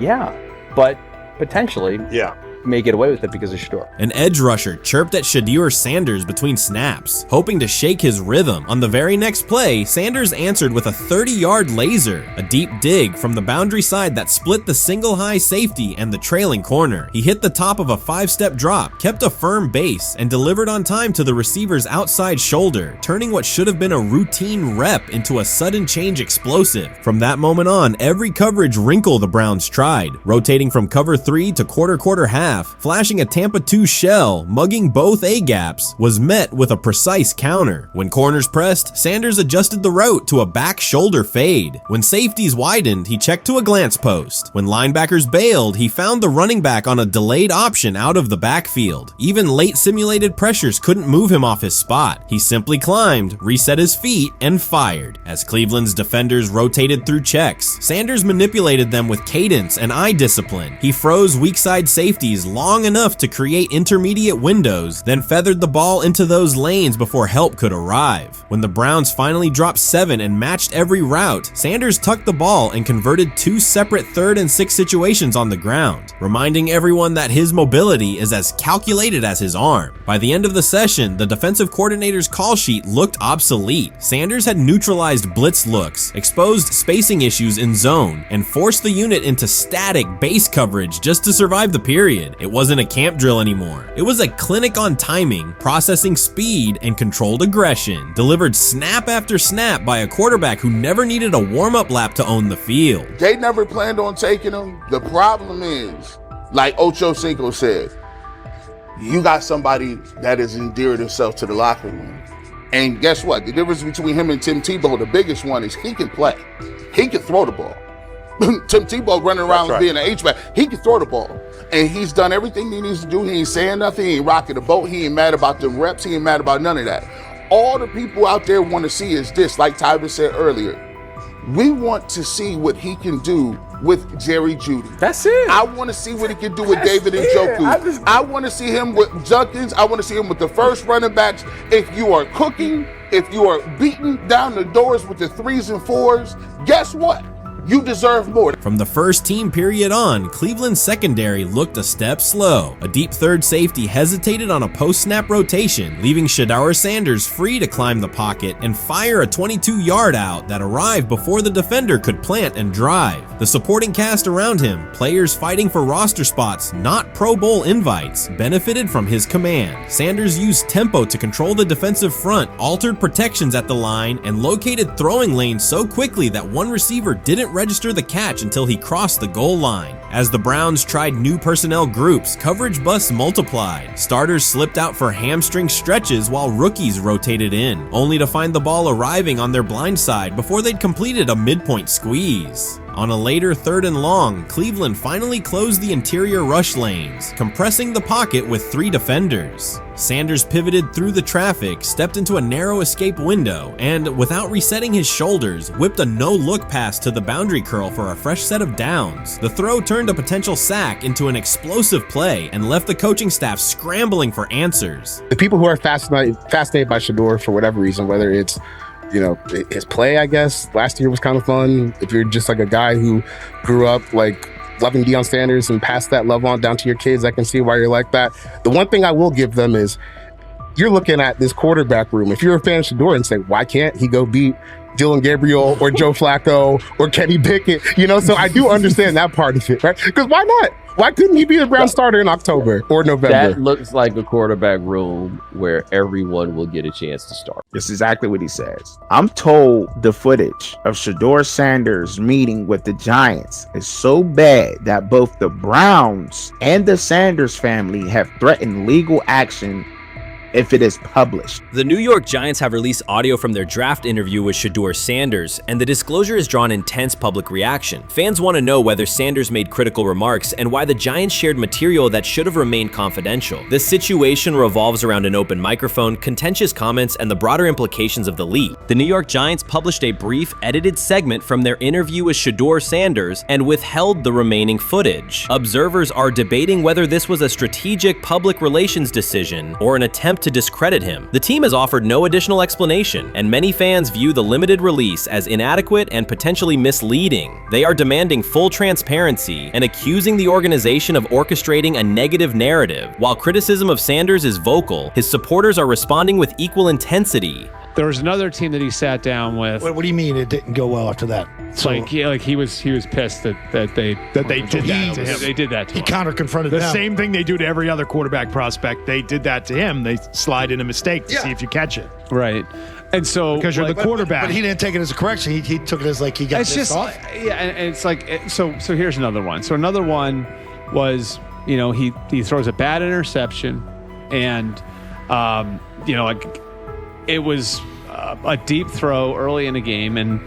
Yeah, but potentially. Yeah. May get away with it because of Shedeur. An edge rusher chirped at Shedeur Sanders between snaps, hoping to shake his rhythm. On the very next play, Sanders answered with a 30-yard laser, a deep dig from the boundary side that split the single high safety and the trailing corner. He hit the top of a 5-step drop, kept a firm base, and delivered on time to the receiver's outside shoulder, turning what should have been a routine rep into a sudden change explosive. From that moment on, every coverage wrinkle the Browns tried, rotating from cover 3 to quarter half, flashing a Tampa 2 shell, mugging both A-gaps, was met with a precise counter. When corners pressed, Sanders adjusted the route to a back shoulder fade. When safeties widened, he checked to a glance post. When linebackers bailed, he found the running back on a delayed option out of the backfield. Even late simulated pressures couldn't move him off his spot. He simply climbed, reset his feet, and fired. As Cleveland's defenders rotated through checks, Sanders manipulated them with cadence and eye discipline. He froze weak side safeties long enough to create intermediate windows, then feathered the ball into those lanes before help could arrive. When the Browns finally dropped 7 and matched every route, Sanders tucked the ball and converted 2 separate 3rd and 6 situations on the ground, reminding everyone that his mobility is as calculated as his arm. By the end of the session, the defensive coordinator's call sheet looked obsolete. Sanders had neutralized blitz looks, exposed spacing issues in zone, and forced the unit into static base coverage just to survive the period. It wasn't a camp drill anymore. It was a clinic on timing, processing speed, and controlled aggression, delivered snap after snap by a quarterback who never needed a warm-up lap to own the field. They never planned on taking him. The problem is, like Ocho Cinco said, you got somebody that has endeared himself to the locker room. And guess what? The difference between him and Tim Tebow, the biggest one, is he can play. He can throw the ball. Tim Tebow running around being an H-back, he can throw the ball. And he's done everything he needs to do. He ain't saying nothing. He ain't rocking the boat. He ain't mad about the reps. He ain't mad about none of that. All the people out there want to see is this, like Tyler said earlier. We want to see what he can do with Jerry Jeudy. That's it. I want to see what he can do with David Njoku. I want to see him with Junkins. I want to see him with the first running backs. If you are cooking, if you are beating down the doors with the 3s and 4s, guess what? You deserve more. From the first team period on, Cleveland's secondary looked a step slow. A deep third safety hesitated on a post-snap rotation, leaving Deion Sanders free to climb the pocket and fire a 22-yard out that arrived before the defender could plant and drive. The supporting cast around him, players fighting for roster spots, not Pro Bowl invites, benefited from his command. Sanders used tempo to control the defensive front, altered protections at the line, and located throwing lanes so quickly that one receiver didn't register the catch until he crossed the goal line. As the Browns tried new personnel groups, coverage busts multiplied. Starters slipped out for hamstring stretches while rookies rotated in, only to find the ball arriving on their blind side before they'd completed a midpoint squeeze. On a later 3rd and long, Cleveland finally closed the interior rush lanes, compressing the pocket with 3 defenders. Sanders pivoted through the traffic, stepped into a narrow escape window, and, without resetting his shoulders, whipped a no-look pass to the boundary curl for a fresh set of downs. The throw turned a potential sack into an explosive play and left the coaching staff scrambling for answers. The people who are fascinated by Shedeur for whatever reason, whether it's his play, I guess, last year was kind of fun. If you're just like a guy who grew up like loving Deion Sanders and passed that love on down to your kids, I can see why you're like that. The one thing I will give them is you're looking at this quarterback room. If you're a fan of Shedeur and say, why can't he go beat Dylan Gabriel or Joe Flacco or Kenny Pickett? So I do understand that part of it, right? Because why not? Why couldn't he be a Brown starter in October or November? That looks like a quarterback room where everyone will get a chance to start. That's exactly what he says. I'm told the footage of Shedeur Sanders meeting with the Giants is so bad that both the Browns and the Sanders family have threatened legal action if it is published. The New York Giants have released audio from their draft interview with Shedeur Sanders, and the disclosure has drawn intense public reaction. Fans want to know whether Sanders made critical remarks and why the Giants shared material that should have remained confidential. The situation revolves around an open microphone, contentious comments, and the broader implications of the leak. The New York Giants published a brief, edited segment from their interview with Shedeur Sanders and withheld the remaining footage. Observers are debating whether this was a strategic public relations decision or an attempt to discredit him. The team has offered no additional explanation, and many fans view the limited release as inadequate and potentially misleading. They are demanding full transparency and accusing the organization of orchestrating a negative narrative. While criticism of Sanders is vocal, his supporters are responding with equal intensity. There was another team that he sat down with. What do you mean it didn't go well after that? So he was pissed that they did that to him. They did that to him. He counter-confronted the them. same thing they do to every other quarterback prospect. They did that to him. They slide in a mistake to see if you catch it. Right. And so because you're the quarterback. But he didn't take it as a correction. He took it as like he got pissed off. Yeah, and it's like so here's another one. So another one was, he throws a bad interception, and it was a deep throw early in the game, and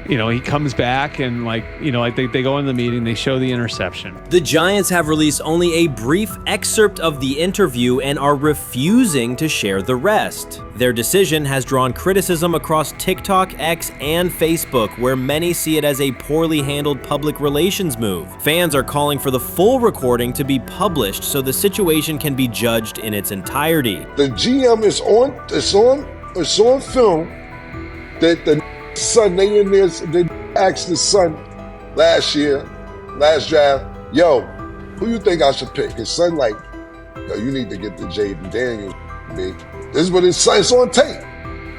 he comes back and they go in the meeting, they show the interception. The Giants have released only a brief excerpt of the interview and are refusing to share the rest. Their decision has drawn criticism across TikTok, X, and Facebook, where many see it as a poorly handled public relations move. Fans are calling for the full recording to be published so the situation can be judged in its entirety. The GM is on film that the son, they asked the son last draft, yo, who you think I should pick? His son yo, you need to get the Jaden Daniels, big. This is what his son, it's on tape.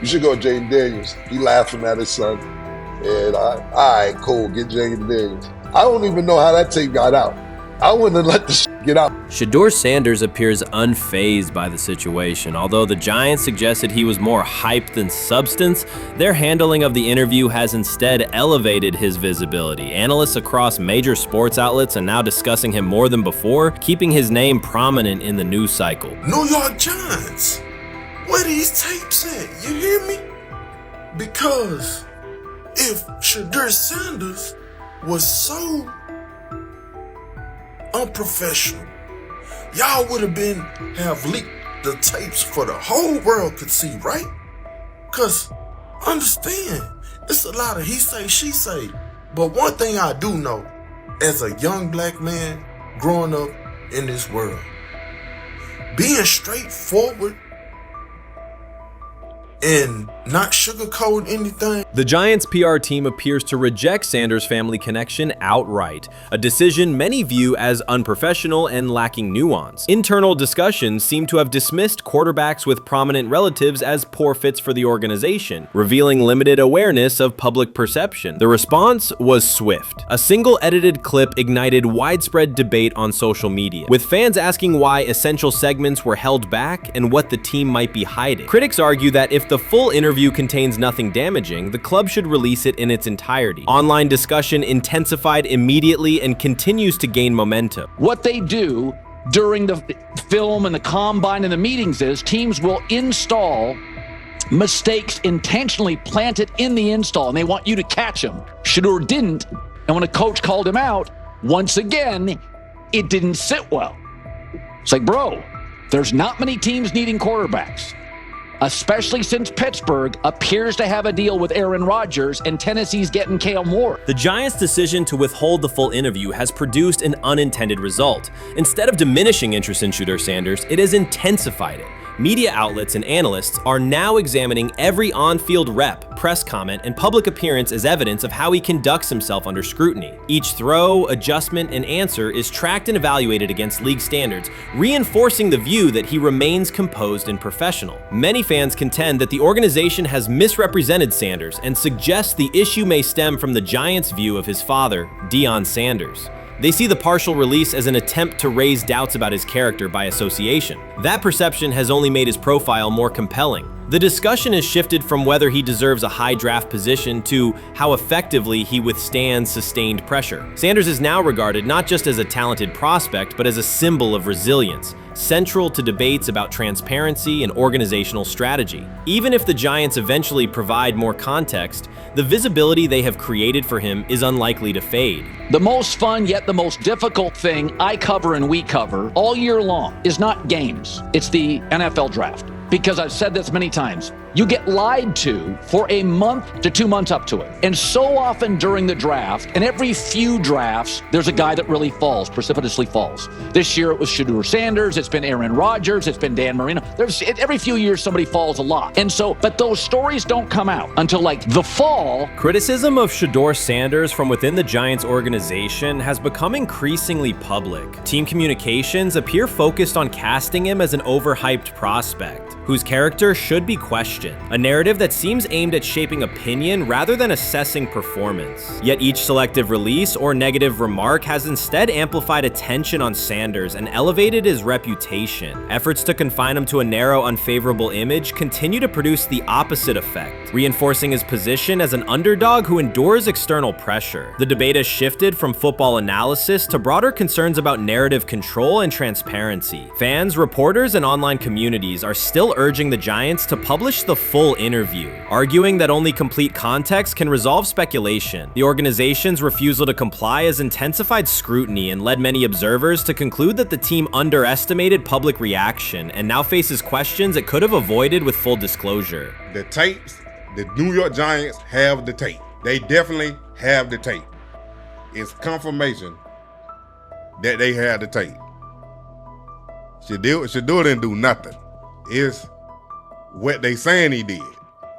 You should go Jaden Daniels. He laughing at his son. And all right, cool, get Jaden Daniels. I don't even know how that tape got out. I wouldn't have let the get out. Shedeur Sanders appears unfazed by the situation. Although the Giants suggested he was more hype than substance, their handling of the interview has instead elevated his visibility. Analysts across major sports outlets are now discussing him more than before, keeping his name prominent in the news cycle. New York Giants, where these tapes at? You hear me? Because if Shedeur Sanders was so unprofessional, y'all would have leaked the tapes for the whole world could see, right? Cause understand, it's a lot of he say, she say. But one thing I do know, as a young black man growing up in this world, being straightforward and not sugarcoat anything. The Giants' PR team appears to reject Sanders' family connection outright, a decision many view as unprofessional and lacking nuance. Internal discussions seem to have dismissed quarterbacks with prominent relatives as poor fits for the organization, revealing limited awareness of public perception. The response was swift. A single edited clip ignited widespread debate on social media, with fans asking why essential segments were held back and what the team might be hiding. Critics argue that if the full interview contains nothing damaging, the club should release it in its entirety. Online discussion intensified immediately and continues to gain momentum. What they do during the film and the combine and the meetings is teams will install mistakes intentionally planted in the install, and they want you to catch them. Shedeur didn't, and when a coach called him out, once again, it didn't sit well. It's like, bro, there's not many teams needing quarterbacks, especially since Pittsburgh appears to have a deal with Aaron Rodgers and Tennessee's getting Kale Moore. The Giants' decision to withhold the full interview has produced an unintended result. Instead of diminishing interest in Shedeur Sanders, it has intensified it. Media outlets and analysts are now examining every on-field rep, press comment, and public appearance as evidence of how he conducts himself under scrutiny. Each throw, adjustment, and answer is tracked and evaluated against league standards, reinforcing the view that he remains composed and professional. Many fans contend that the organization has misrepresented Sanders and suggest the issue may stem from the Giants' view of his father, Deion Sanders. They see the partial release as an attempt to raise doubts about his character by association. That perception has only made his profile more compelling. The discussion has shifted from whether he deserves a high draft position to how effectively he withstands sustained pressure. Sanders is now regarded not just as a talented prospect, but as a symbol of resilience, central to debates about transparency and organizational strategy. Even if the Giants eventually provide more context, the visibility they have created for him is unlikely to fade. The most fun yet the most difficult thing I cover and we cover all year long is not games. It's the NFL draft. Because I've said this many times, you get lied to for a month to 2 months up to it. And so often during the draft, and every few drafts, there's a guy that really falls, precipitously falls. This year it was Shedeur Sanders, it's been Aaron Rodgers, it's been Dan Marino. Every few years somebody falls a lot. And so, but those stories don't come out until like the fall. Criticism of Shedeur Sanders from within the Giants organization has become increasingly public. Team communications appear focused on casting him as an overhyped prospect, whose character should be questioned, a narrative that seems aimed at shaping opinion rather than assessing performance. Yet each selective release or negative remark has instead amplified attention on Sanders and elevated his reputation. Efforts to confine him to a narrow, unfavorable image continue to produce the opposite effect, reinforcing his position as an underdog who endures external pressure. The debate has shifted from football analysis to broader concerns about narrative control and transparency. Fans, reporters, and online communities are still urging the Giants to publish the full interview, arguing that only complete context can resolve speculation. The organization's refusal to comply has intensified scrutiny and led many observers to conclude that the team underestimated public reaction and now faces questions it could have avoided with full disclosure. The tapes, the New York Giants have the tape. They definitely have the tape. It's confirmation that they had the tape. Shedeur didn't do nothing. It's what they saying he did.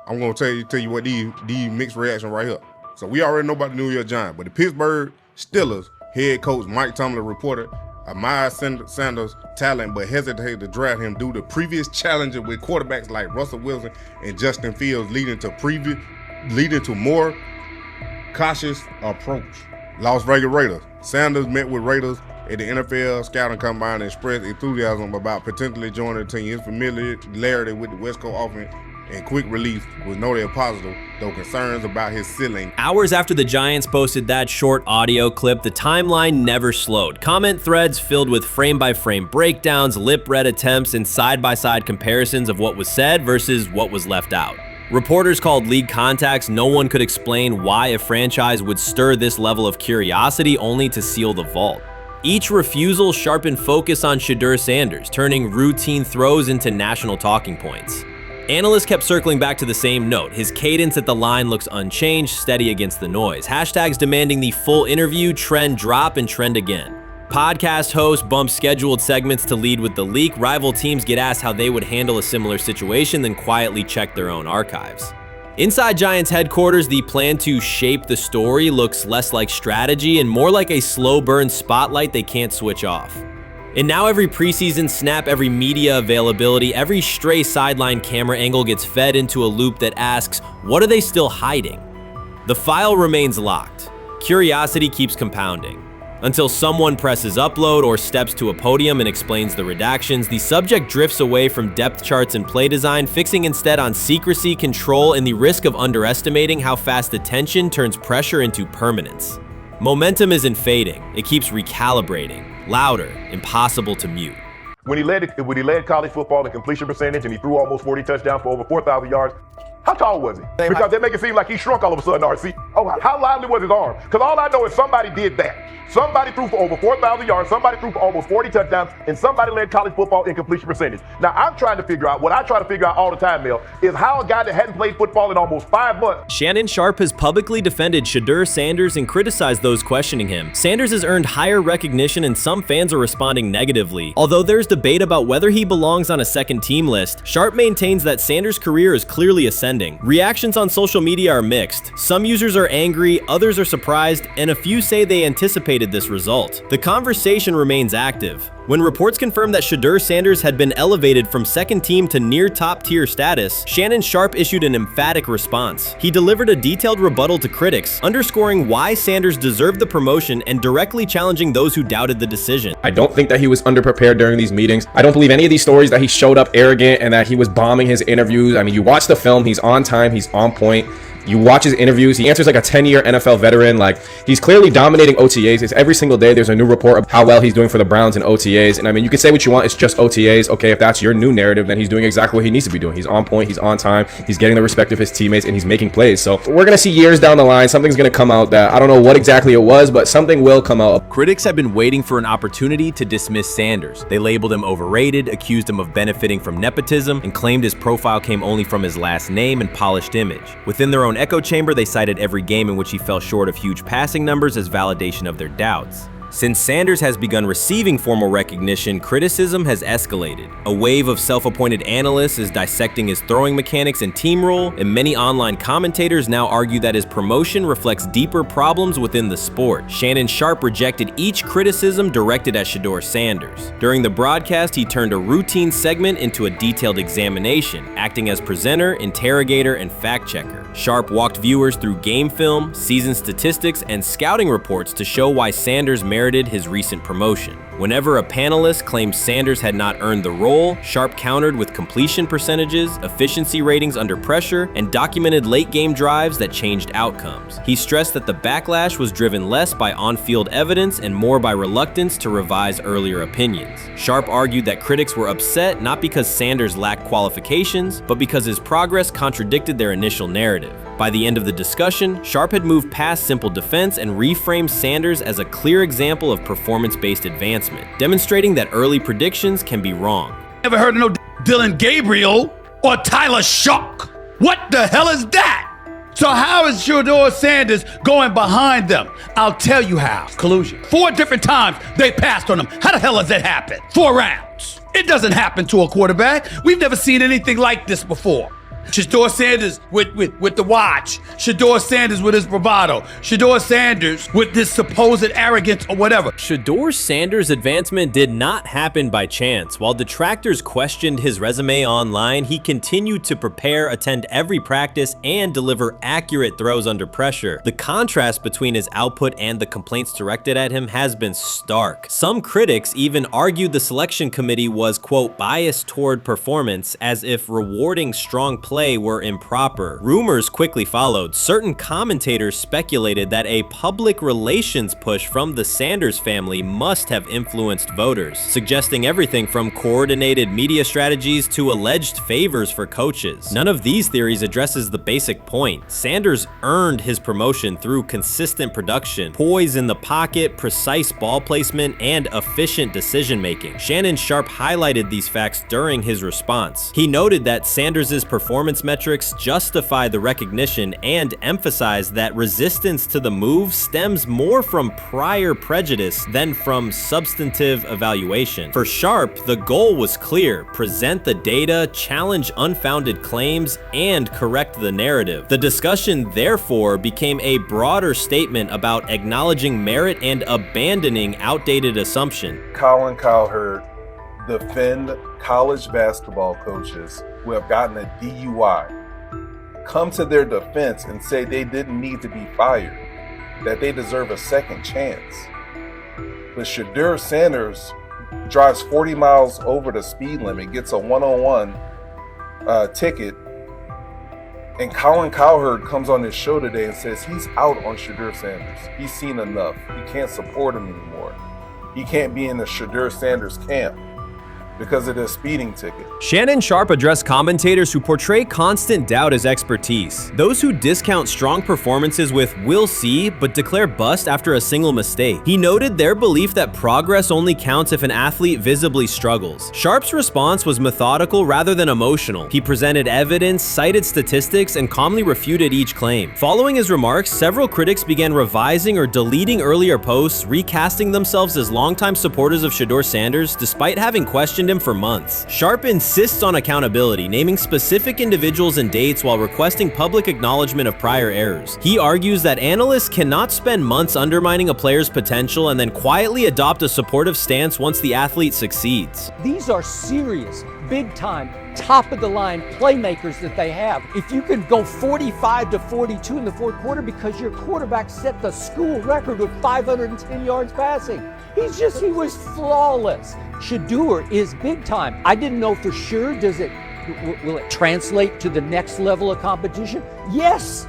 I'm gonna tell you what these mixed reaction right here. So we already know about the New York Giants, but the Pittsburgh Steelers head coach Mike Tomlin reported admired Sanders' talent, but hesitated to draft him due to previous challenges with quarterbacks like Russell Wilson and Justin Fields, leading to more cautious approach. Las Vegas Raiders. Sanders met with Raiders at the NFL scouting combine and expressed enthusiasm about potentially joining the team. His familiarity with the West Coast offense and quick release was noted positive, though concerns about his ceiling. Hours after the Giants posted that short audio clip, the timeline never slowed. Comment threads filled with frame-by-frame breakdowns, lip-read attempts, and side-by-side comparisons of what was said versus what was left out. Reporters called league contacts. No one could explain why a franchise would stir this level of curiosity only to seal the vault. Each refusal sharpened focus on Shedeur Sanders, turning routine throws into national talking points. Analysts kept circling back to the same note. His cadence at the line looks unchanged, steady against the noise. Hashtags demanding the full interview, trend drop, and trend again. Podcast hosts bump scheduled segments to lead with the leak. Rival teams get asked how they would handle a similar situation, then quietly check their own archives. Inside Giants headquarters, the plan to shape the story looks less like strategy and more like a slow burn spotlight they can't switch off. And now every preseason snap, every media availability, every stray sideline camera angle gets fed into a loop that asks, what are they still hiding? The file remains locked. Curiosity keeps compounding. Until someone presses upload or steps to a podium and explains the redactions, the subject drifts away from depth charts and play design, fixing instead on secrecy, control, and the risk of underestimating how fast attention turns pressure into permanence. Momentum isn't fading, it keeps recalibrating. Louder, impossible to mute. When he led college football in completion percentage and he threw almost 40 touchdowns for over 4,000 yards, how tall was he? Because they make it seem like he shrunk all of a sudden, RC. Oh, how lively was his arm? Because all I know is somebody did that. Somebody threw for over 4,000 yards, somebody threw for almost 40 touchdowns, and somebody led college football in completion percentage. Now, I'm trying to figure out, what I try to figure out all the time, Mel, is how a guy that hadn't played football in almost 5 months. Shannon Sharpe has publicly defended Shedeur Sanders and criticized those questioning him. Sanders has earned higher recognition and some fans are responding negatively. Although there's debate about whether he belongs on a second team list, Sharpe maintains that Sanders' career is clearly ascending. Reactions on social media are mixed. Some users are angry, others are surprised, and a few say they anticipated this result. The conversation remains active. When reports confirmed that Shedeur Sanders had been elevated from second team to near top tier status, Shannon Sharpe issued an emphatic response. He delivered a detailed rebuttal to critics, underscoring why Sanders deserved the promotion and directly challenging those who doubted the decision. I don't think that he was underprepared during these meetings. I don't believe any of these stories that he showed up arrogant and that he was bombing his interviews. I mean, you watch the film, he's on time, he's on point. You watch his interviews, he answers like a 10-year NFL veteran. Like, he's clearly dominating OTAs. It's every single day there's a new report of how well he's doing for the Browns in OTAs. And I mean, you can say what you want, it's just OTAs. Okay, if that's your new narrative, then he's doing exactly what he needs to be doing. He's on point, he's on time, he's getting the respect of his teammates, and he's making plays. So we're gonna see years down the line, something's gonna come out that I don't know what exactly it was, but something will come out. Critics have been waiting for an opportunity to dismiss Sanders. They labeled him overrated, accused him of benefiting from nepotism, and claimed his profile came only from his last name and polished image. Within their own echo chamber, they cited every game in which he fell short of huge passing numbers as validation of their doubts. Since Sanders has begun receiving formal recognition, criticism has escalated. A wave of self-appointed analysts is dissecting his throwing mechanics and team role, and many online commentators now argue that his promotion reflects deeper problems within the sport. Shannon Sharpe rejected each criticism directed at Shedeur Sanders. During the broadcast, he turned a routine segment into a detailed examination, acting as presenter, interrogator, and fact-checker. Sharpe walked viewers through game film, season statistics, and scouting reports to show why Sanders merited his recent promotion. Whenever a panelist claimed Sanders had not earned the role, Sharpe countered with completion percentages, efficiency ratings under pressure, and documented late-game drives that changed outcomes. He stressed that the backlash was driven less by on-field evidence and more by reluctance to revise earlier opinions. Sharpe argued that critics were upset not because Sanders lacked qualifications, but because his progress contradicted their initial narrative. By the end of the discussion, Sharpe had moved past simple defense and reframed Sanders as a clear example of performance-based advancement, demonstrating that early predictions can be wrong. Never heard of no Dylan Gabriel or Tyler Shock. What the hell is that? So how is Shedeur Sanders going behind them? I'll tell you how. Collusion. 4 different times they passed on him. How the hell does that happen? 4 rounds. It doesn't happen to a quarterback. We've never seen anything like this before. Shedeur Sanders with the watch. Shedeur Sanders with his bravado. Shedeur Sanders with this supposed arrogance or whatever. Shedeur Sanders' advancement did not happen by chance. While detractors questioned his resume online, he continued to prepare, attend every practice, and deliver accurate throws under pressure. The contrast between his output and the complaints directed at him has been stark. Some critics even argued the selection committee was, quote, biased toward performance, as if rewarding strong play were improper. Rumors quickly followed. Certain commentators speculated that a public relations push from the Sanders family must have influenced voters, suggesting everything from coordinated media strategies to alleged favors for coaches. None of these theories addresses the basic point. Sanders earned his promotion through consistent production, poise in the pocket, precise ball placement, and efficient decision-making. Shannon Sharpe highlighted these facts during his response. He noted that Sanders' performance performance metrics justify the recognition and emphasize that resistance to the move stems more from prior prejudice than from substantive evaluation. For Sharp, the goal was clear: present the data, challenge unfounded claims, and correct the narrative. The discussion, therefore, became a broader statement about acknowledging merit and abandoning outdated assumption. Colin Cowherd defend college basketball coaches who have gotten a DUI, come to their defense and say they didn't need to be fired, that they deserve a second chance. But Shedeur Sanders drives 40 miles over the speed limit, gets a one-on-one ticket, and Colin Cowherd comes on his show today and says he's out on Shedeur Sanders. He's seen enough. He can't support him anymore. He can't be in the Shedeur Sanders camp because of the speeding ticket. Shannon Sharp addressed commentators who portray constant doubt as expertise. Those who discount strong performances with "we'll see" but declare bust after a single mistake. He noted their belief that progress only counts if an athlete visibly struggles. Sharp's response was methodical rather than emotional. He presented evidence, cited statistics, and calmly refuted each claim. Following his remarks, several critics began revising or deleting earlier posts, recasting themselves as longtime supporters of Shedeur Sanders despite having questioned him for months. Sharp insists on accountability, naming specific individuals and dates while requesting public acknowledgement of prior errors. He argues that analysts cannot spend months undermining a player's potential and then quietly adopt a supportive stance once the athlete succeeds. These are serious, big-time, top-of-the-line playmakers that they have. If you can go 45 to 42 in the fourth quarter because your quarterback set the school record with 510 yards passing. He was flawless. Shedeur is big time. I didn't know for sure, will it translate to the next level of competition? Yes,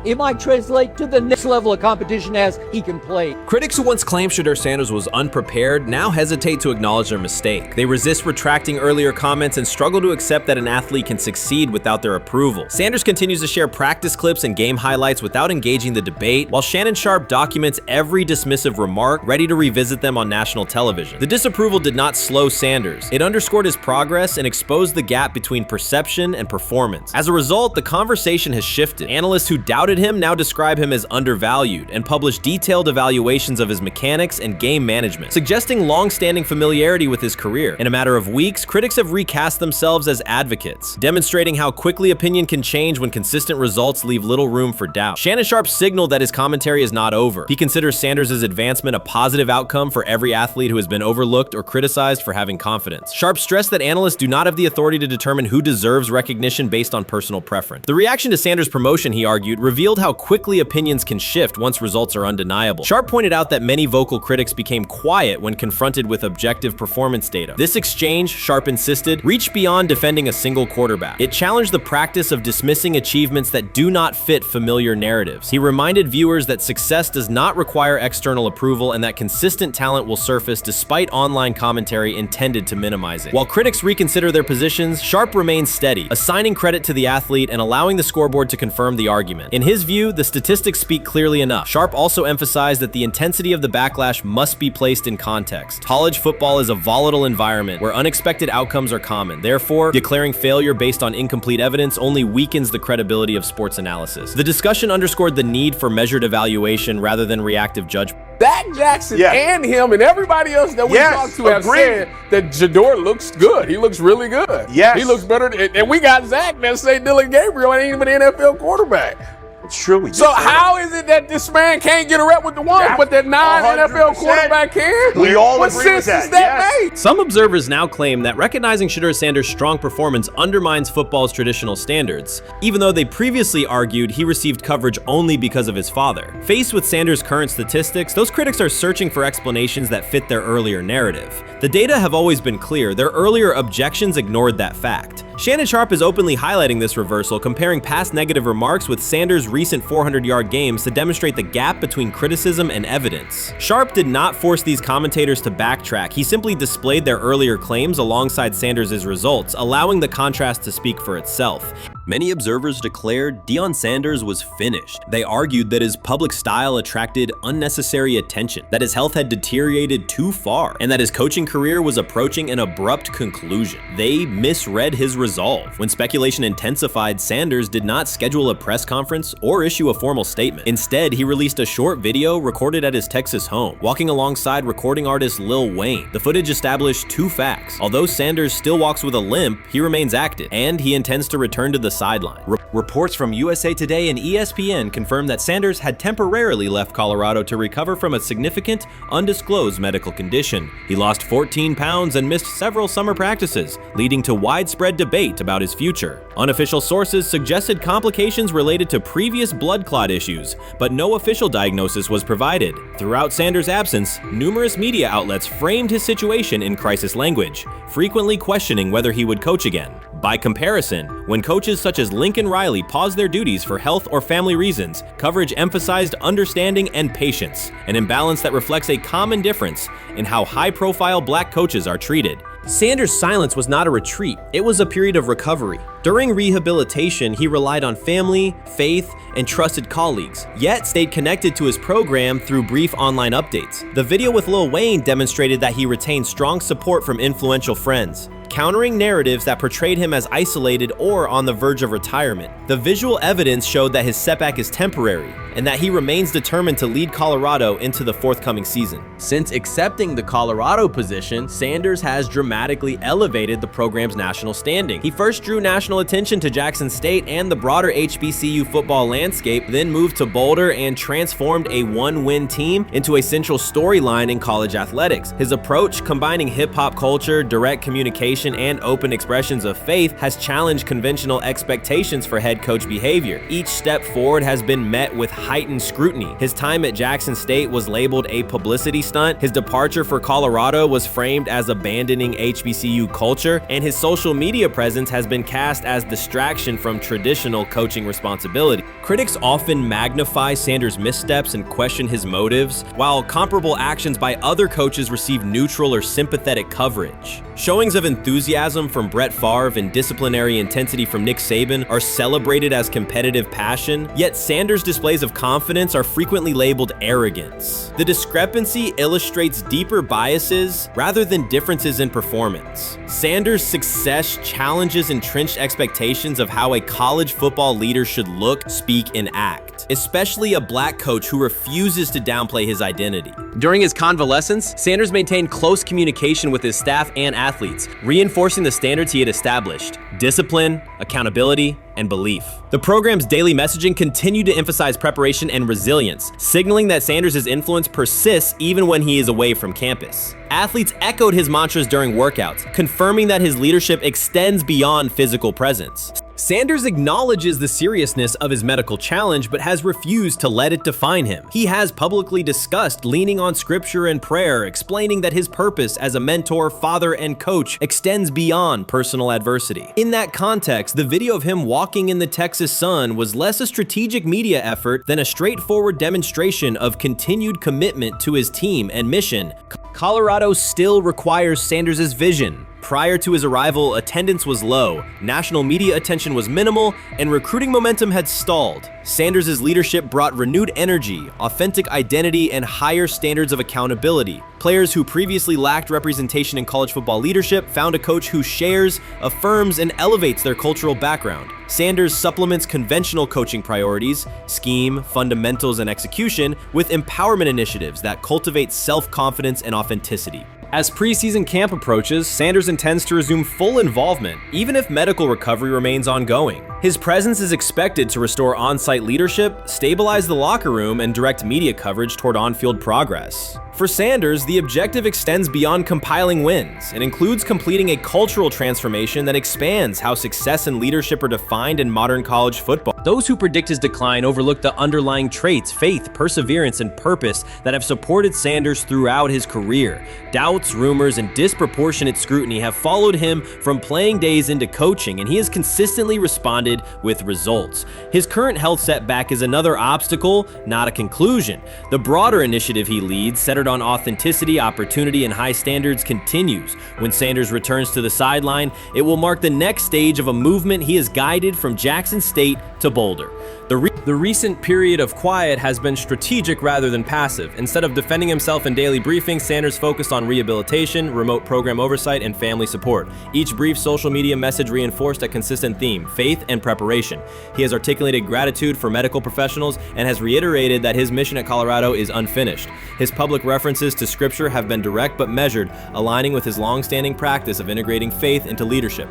it might translate to the next level of competition as he can play. Critics who once claimed Shedeur Sanders was unprepared now hesitate to acknowledge their mistake. They resist retracting earlier comments and struggle to accept that an athlete can succeed without their approval. Sanders continues to share practice clips and game highlights without engaging the debate, while Shannon Sharp documents every dismissive remark, ready to revisit them on national television. The disapproval did not slow Sanders. It underscored his progress and exposed the gap between perception and performance. As a result, the conversation has shifted. Analysts who doubted him now describe him as undervalued and publish detailed evaluations of his mechanics and game management, suggesting long-standing familiarity with his career. In a matter of weeks, critics have recast themselves as advocates, demonstrating how quickly opinion can change when consistent results leave little room for doubt. Shannon Sharp signaled that his commentary is not over. He considers Sanders' advancement a positive outcome for every athlete who has been overlooked or criticized for having confidence. Sharp stressed that analysts do not have the authority to determine who deserves recognition based on personal preference. The reaction to Sanders' promotion, he argued, revealed how quickly opinions can shift once results are undeniable. Sharp pointed out that many vocal critics became quiet when confronted with objective performance data. This exchange, Sharp insisted, reached beyond defending a single quarterback. It challenged the practice of dismissing achievements that do not fit familiar narratives. He reminded viewers that success does not require external approval and that consistent talent will surface despite online commentary intended to minimize it. While critics reconsider their positions, Sharp remains steady, assigning credit to the athlete and allowing the scoreboard to confirm the argument. In his view, the statistics speak clearly enough. Sharp also emphasized that the intensity of the backlash must be placed in context. College football is a volatile environment where unexpected outcomes are common. Therefore, declaring failure based on incomplete evidence only weakens the credibility of sports analysis. The discussion underscored the need for measured evaluation rather than reactive judgment. Zach Jackson and him and everybody else that we talked to have said that Shedeur looks good. He looks really good. Yes. He looks better. And we got Zach that say Dillon Gabriel ain't even an NFL quarterback. It's true. So how is it that this man can't get a rep with the ones, but that non-NFL quarterback can? We all what agree sense with that. does that make? Some observers now claim that recognizing Shedeur Sanders' strong performance undermines football's traditional standards, even though they previously argued he received coverage only because of his father. Faced with Sanders' current statistics, those critics are searching for explanations that fit their earlier narrative. The data have always been clear. Their earlier objections ignored that fact. Shannon Sharp is openly highlighting this reversal, comparing past negative remarks with Sanders' recent 400-yard games to demonstrate the gap between criticism and evidence. Sharp did not force these commentators to backtrack. He simply displayed their earlier claims alongside Sanders' results, allowing the contrast to speak for itself. Many observers declared Deion Sanders was finished. They argued that his public style attracted unnecessary attention, that his health had deteriorated too far, and that his coaching career was approaching an abrupt conclusion. They misread his resolve. When speculation intensified, Sanders did not schedule a press conference or issue a formal statement. Instead, he released a short video recorded at his Texas home, walking alongside recording artist Lil Wayne. The footage established two facts. Although Sanders still walks with a limp, he remains active, and he intends to return to the sideline. Reports from USA Today and ESPN confirm that Sanders had temporarily left Colorado to recover from a significant, undisclosed medical condition. He lost 14 pounds and missed several summer practices, leading to widespread debate about his future. Unofficial sources suggested complications related to previous blood clot issues, but no official diagnosis was provided. Throughout Sanders' absence, numerous media outlets framed his situation in crisis language, frequently questioning whether he would coach again. By comparison, when coaches such as Lincoln Riley paused their duties for health or family reasons, coverage emphasized understanding and patience, an imbalance that reflects a common difference in how high-profile black coaches are treated. Sanders' silence was not a retreat, it was a period of recovery. During rehabilitation, he relied on family, faith, and trusted colleagues, yet stayed connected to his program through brief online updates. The video with Lil Wayne demonstrated that he retained strong support from influential friends, countering narratives that portrayed him as isolated or on the verge of retirement. The visual evidence showed that his setback is temporary, and that he remains determined to lead Colorado into the forthcoming season. Since accepting the Colorado position, Sanders has dramatically elevated the program's national standing. He first drew national attention to Jackson State and the broader HBCU football landscape, then moved to Boulder and transformed a one-win team into a central storyline in college athletics. His approach, combining hip-hop culture, direct communication, and open expressions of faith, has challenged conventional expectations for head coach behavior. Each step forward has been met with heightened scrutiny. His time at Jackson State was labeled a publicity stunt, his departure for Colorado was framed as abandoning HBCU culture, and his social media presence has been cast as distraction from traditional coaching responsibility. Critics often magnify Sanders' missteps and question his motives, while comparable actions by other coaches receive neutral or sympathetic coverage. Showings of enthusiasm from Brett Favre and disciplinary intensity from Nick Saban are celebrated as competitive passion, yet Sanders' displays of confidence are frequently labeled arrogance. The discrepancy illustrates deeper biases rather than differences in performance. Sanders' success challenges entrenched expectations of how a college football leader should look, speak, and act, especially a black coach who refuses to downplay his identity. During his convalescence, Sanders maintained close communication with his staff and athletes, reinforcing the standards he had established: discipline, accountability, and belief. The program's daily messaging continued to emphasize preparation and resilience, signaling that Sanders' influence persists even when he is away from campus. Athletes echoed his mantras during workouts, confirming that his leadership extends beyond physical presence. Sanders acknowledges the seriousness of his medical challenge, but has refused to let it define him. He has publicly discussed leaning on scripture and prayer, explaining that his purpose as a mentor, father, and coach extends beyond personal adversity. In that context, the video of him walking in the Texas sun was less a strategic media effort than a straightforward demonstration of continued commitment to his team and mission. Colorado still requires Sanders' vision. Prior to his arrival, attendance was low, national media attention was minimal, and recruiting momentum had stalled. Sanders' leadership brought renewed energy, authentic identity, and higher standards of accountability. Players who previously lacked representation in college football leadership found a coach who shares, affirms, and elevates their cultural background. Sanders supplements conventional coaching priorities, scheme, fundamentals, and execution with empowerment initiatives that cultivate self-confidence and authenticity. As preseason camp approaches, Sanders intends to resume full involvement, even if medical recovery remains ongoing. His presence is expected to restore on-site leadership, stabilize the locker room, and direct media coverage toward on-field progress. For Sanders, the objective extends beyond compiling wins. It includes completing a cultural transformation that expands how success and leadership are defined in modern college football. Those who predict his decline overlook the underlying traits, faith, perseverance, and purpose that have supported Sanders throughout his career. Doubts, rumors, and disproportionate scrutiny have followed him from playing days into coaching, and he has consistently responded credited with results. His current health setback is another obstacle, not a conclusion. The broader initiative he leads, centered on authenticity, opportunity, and high standards, continues. When Sanders returns to the sideline, it will mark the next stage of a movement he has guided from Jackson State to Boulder. The recent period of quiet has been strategic rather than passive. Instead of defending himself in daily briefings, Sanders focused on rehabilitation, remote program oversight, and family support. Each brief social media message reinforced a consistent theme: faith and preparation. He has articulated gratitude for medical professionals and has reiterated that his mission at Colorado is unfinished. His public references to scripture have been direct but measured, aligning with his long-standing practice of integrating faith into leadership.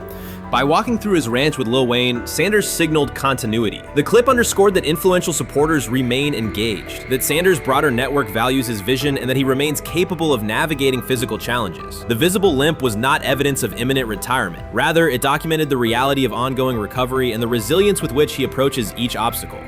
By walking through his ranch with Lil Wayne, Sanders signaled continuity. The clip underscored that influential supporters remain engaged, that Sanders' broader network values his vision, and that he remains capable of navigating physical challenges. The visible limp was not evidence of imminent retirement. Rather, it documented the reality of ongoing recovery and the resilience with which he approaches each obstacle.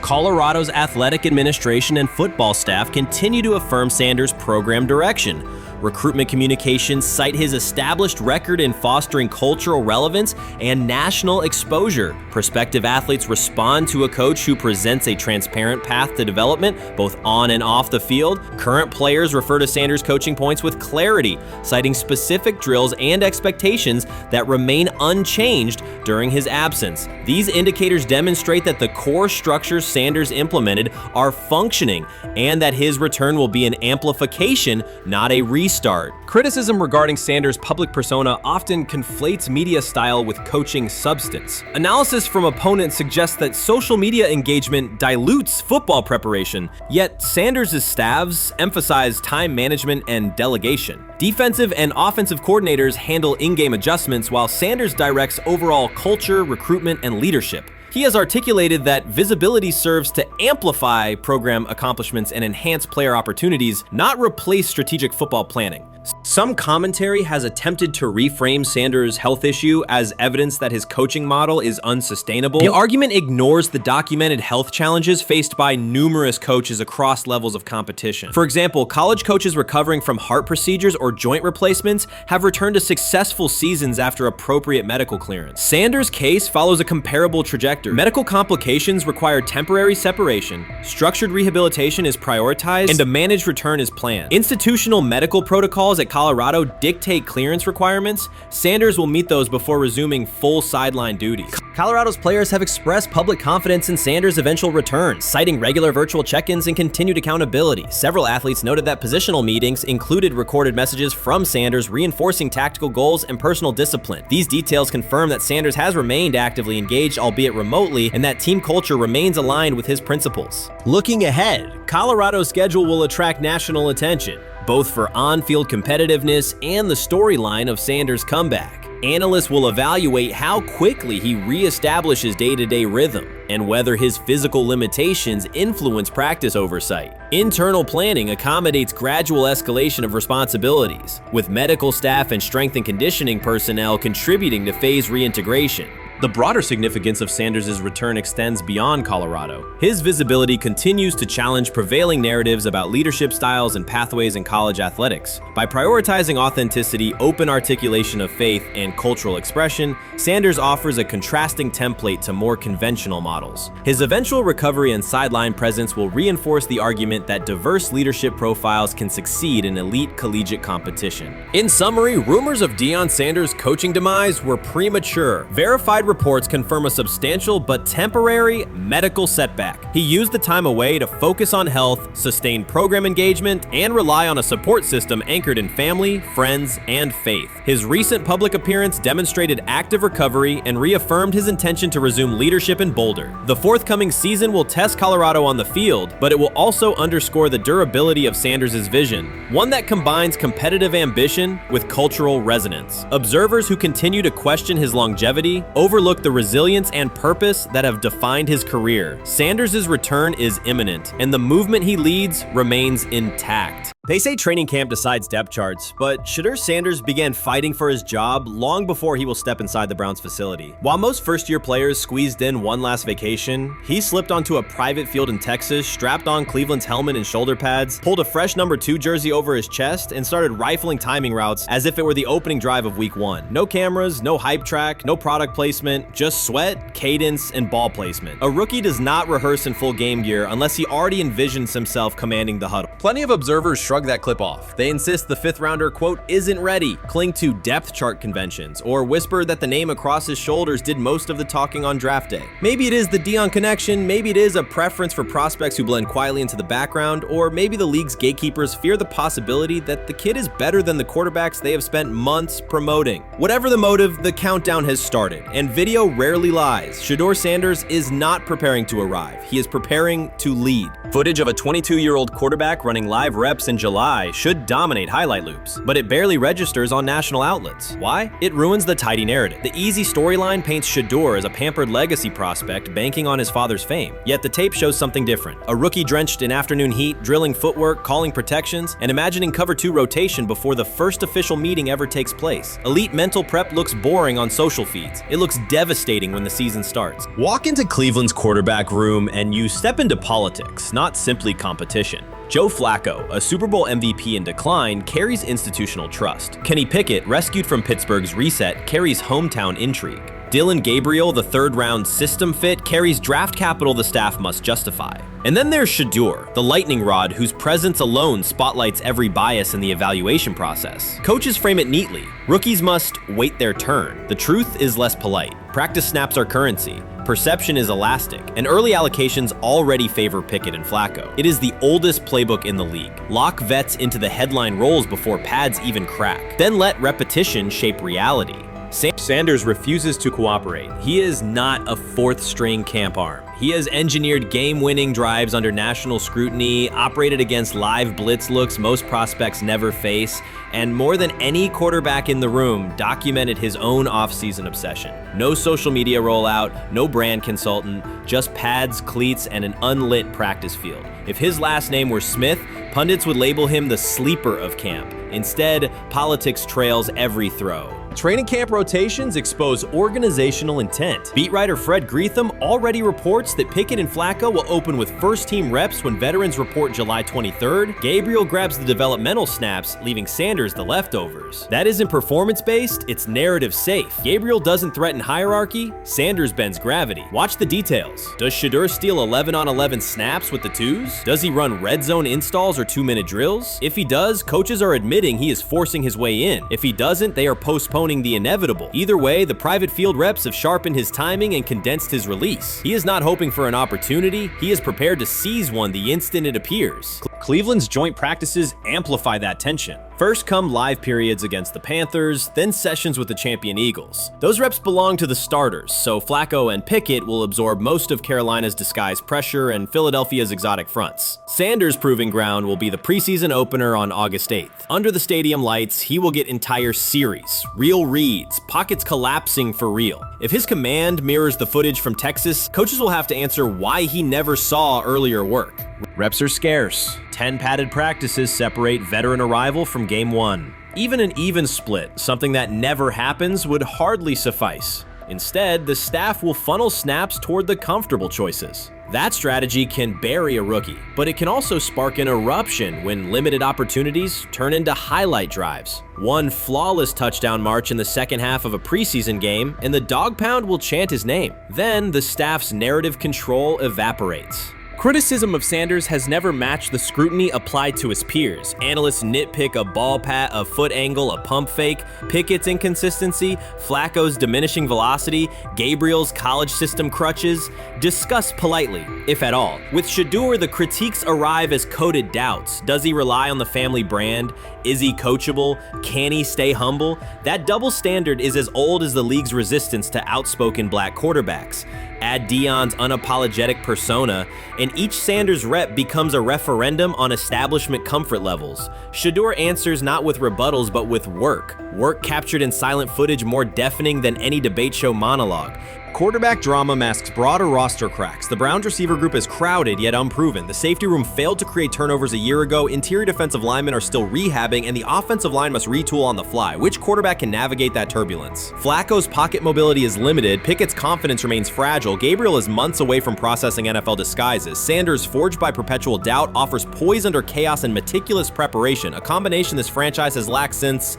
Colorado's athletic administration and football staff continue to affirm Sanders' program direction. Recruitment communications cite his established record in fostering cultural relevance and national exposure. Prospective athletes respond to a coach who presents a transparent path to development, both on and off the field. Current players refer to Sanders' coaching points with clarity, citing specific drills and expectations that remain unchanged during his absence. These indicators demonstrate that the core structures Sanders implemented are functioning, and that his return will be an amplification, not a restart. Criticism regarding Sanders' public persona often conflates media style with coaching substance. Analysis from opponents suggests that social media engagement dilutes football preparation, yet Sanders' staffs emphasize time management and delegation. Defensive and offensive coordinators handle in-game adjustments, while Sanders directs overall culture, recruitment, and leadership. He has articulated that visibility serves to amplify program accomplishments and enhance player opportunities, not replace strategic football planning. Some commentary has attempted to reframe Sanders' health issue as evidence that his coaching model is unsustainable. The argument ignores the documented health challenges faced by numerous coaches across levels of competition. For example, college coaches recovering from heart procedures or joint replacements have returned to successful seasons after appropriate medical clearance. Sanders' case follows a comparable trajectory. Medical complications require temporary separation, structured rehabilitation is prioritized, and a managed return is planned. Institutional medical protocols at Colorado dictate clearance requirements. Sanders will meet those before resuming full sideline duties. Colorado's players have expressed public confidence in Sanders' eventual return, citing regular virtual check-ins and continued accountability. Several athletes noted that positional meetings included recorded messages from Sanders reinforcing tactical goals and personal discipline. These details confirm that Sanders has remained actively engaged, albeit remotely, and that team culture remains aligned with his principles. Looking ahead, Colorado's schedule will attract national attention, both for on-field competitiveness and the storyline of Sanders' comeback. Analysts will evaluate how quickly he reestablishes day-to-day rhythm and whether his physical limitations influence practice oversight. Internal planning accommodates gradual escalation of responsibilities, with medical staff and strength and conditioning personnel contributing to phase reintegration. The broader significance of Sanders' return extends beyond Colorado. His visibility continues to challenge prevailing narratives about leadership styles and pathways in college athletics. By prioritizing authenticity, open articulation of faith, and cultural expression, Sanders offers a contrasting template to more conventional models. His eventual recovery and sideline presence will reinforce the argument that diverse leadership profiles can succeed in elite collegiate competition. In summary, rumors of Deion Sanders' coaching demise were premature. Verified reports confirm a substantial but temporary medical setback. He used the time away to focus on health, sustain program engagement, and rely on a support system anchored in family, friends, and faith. His recent public appearance demonstrated active recovery and reaffirmed his intention to resume leadership in Boulder. The forthcoming season will test Colorado on the field, but it will also underscore the durability of Sanders' vision, one that combines competitive ambition with cultural resonance. Observers who continue to question his longevity overlook the resilience and purpose that have defined his career. Sanders' return is imminent, and the movement he leads remains intact. They say training camp decides depth charts, but Shedeur Sanders began fighting for his job long before he will step inside the Browns facility. While most first-year players squeezed in one last vacation, he slipped onto a private field in Texas, strapped on Cleveland's helmet and shoulder pads, pulled a fresh number 2 jersey over his chest, and started rifling timing routes as if it were the opening drive of week 1. No cameras, no hype track, no product placement, just sweat, cadence, and ball placement. A rookie does not rehearse in full game gear unless he already envisions himself commanding the huddle. Plenty of observers shrug that clip off. They insist the 5th rounder, quote, isn't ready, cling to depth chart conventions, or whisper that the name across his shoulders did most of the talking on draft day. Maybe it is the Deion connection, maybe it is a preference for prospects who blend quietly into the background, or maybe the league's gatekeepers fear the possibility that the kid is better than the quarterbacks they have spent months promoting. Whatever the motive, the countdown has started, and video rarely lies. Shedeur Sanders is not preparing to arrive. He is preparing to lead. Footage of a 22-year-old quarterback running live reps in July should dominate highlight loops, but it barely registers on national outlets. Why? It ruins the tidy narrative. The easy storyline paints Shedeur as a pampered legacy prospect banking on his father's fame. Yet the tape shows something different. A rookie drenched in afternoon heat, drilling footwork, calling protections, and imagining cover 2 rotation before the first official meeting ever takes place. Elite mental prep looks boring on social feeds. It looks devastating when the season starts. Walk into Cleveland's quarterback room and you step into politics, not simply competition. Joe Flacco, a Super Bowl MVP in decline, carries institutional trust. Kenny Pickett, rescued from Pittsburgh's reset, carries hometown intrigue. Dillon Gabriel, the 3rd-round system fit, carries draft capital the staff must justify. And then there's Shedeur, the lightning rod whose presence alone spotlights every bias in the evaluation process. Coaches frame it neatly. Rookies must wait their turn. The truth is less polite. Practice snaps are currency. Perception is elastic, and early allocations already favor Pickett and Flacco. It is the oldest playbook in the league. Lock vets into the headline roles before pads even crack. Then let repetition shape reality. Sanders refuses to cooperate. He is not a 4th-string camp arm. He has engineered game-winning drives under national scrutiny, operated against live blitz looks most prospects never face, and more than any quarterback in the room, documented his own off-season obsession. No social media rollout, no brand consultant, just pads, cleats, and an unlit practice field. If his last name were Smith, pundits would label him the sleeper of camp. Instead, politics trails every throw. Training camp rotations expose organizational intent. Beat writer Fred Greetham already reports that Pickett and Flacco will open with first-team reps when veterans report July 23rd. Gabriel grabs the developmental snaps, leaving Sanders the leftovers. That isn't performance-based, it's narrative-safe. Gabriel doesn't threaten hierarchy, Sanders bends gravity. Watch the details. Does Shedeur steal 11-on-11 snaps with the 2s? Does he run red zone installs or 2-minute drills? If he does, coaches are admitting he is forcing his way in. If he doesn't, they are postponing the inevitable. Either way, the private field reps have sharpened his timing and condensed his release. He is not hoping for an opportunity, he is prepared to seize one the instant it appears. Cleveland's joint practices amplify that tension. First come live periods against the Panthers, then sessions with the champion Eagles. Those reps belong to the starters, so Flacco and Pickett will absorb most of Carolina's disguised pressure and Philadelphia's exotic fronts. Sanders' proving ground will be the preseason opener on August 8th. Under the stadium lights, he will get entire series, real reads, pockets collapsing for real. If his command mirrors the footage from Texas, coaches will have to answer why he never saw earlier work. Reps are scarce. 10 padded practices separate veteran arrival from game 1. Even an even split, something that never happens, would hardly suffice. Instead, the staff will funnel snaps toward the comfortable choices. That strategy can bury a rookie, but it can also spark an eruption when limited opportunities turn into highlight drives. One flawless touchdown march in the second half of a preseason game, and the dog pound will chant his name. Then the staff's narrative control evaporates. Criticism of Sanders has never matched the scrutiny applied to his peers. Analysts nitpick a ball pat, a foot angle, a pump fake, Pickett's inconsistency, Flacco's diminishing velocity, Gabriel's college system crutches. Discuss politely, if at all. With Shedeur, the critiques arrive as coded doubts. Does he rely on the family brand? Is he coachable? Can he stay humble? That double standard is as old as the league's resistance to outspoken black quarterbacks. Add Deion's unapologetic persona, and each Sanders rep becomes a referendum on establishment comfort levels. Shedeur answers not with rebuttals, but with work. Work captured in silent footage more deafening than any debate show monologue. quarterback drama masks broader roster cracks. The Browns receiver group is crowded yet unproven. The safety room failed to create turnovers a year ago, interior defensive linemen are still rehabbing, and the offensive line must retool on the fly. Which quarterback can navigate that turbulence? Flacco's pocket mobility is limited, Pickett's confidence remains fragile, Gabriel is months away from processing NFL disguises, Sanders, forged by perpetual doubt, offers poise under chaos and meticulous preparation, a combination this franchise has lacked since,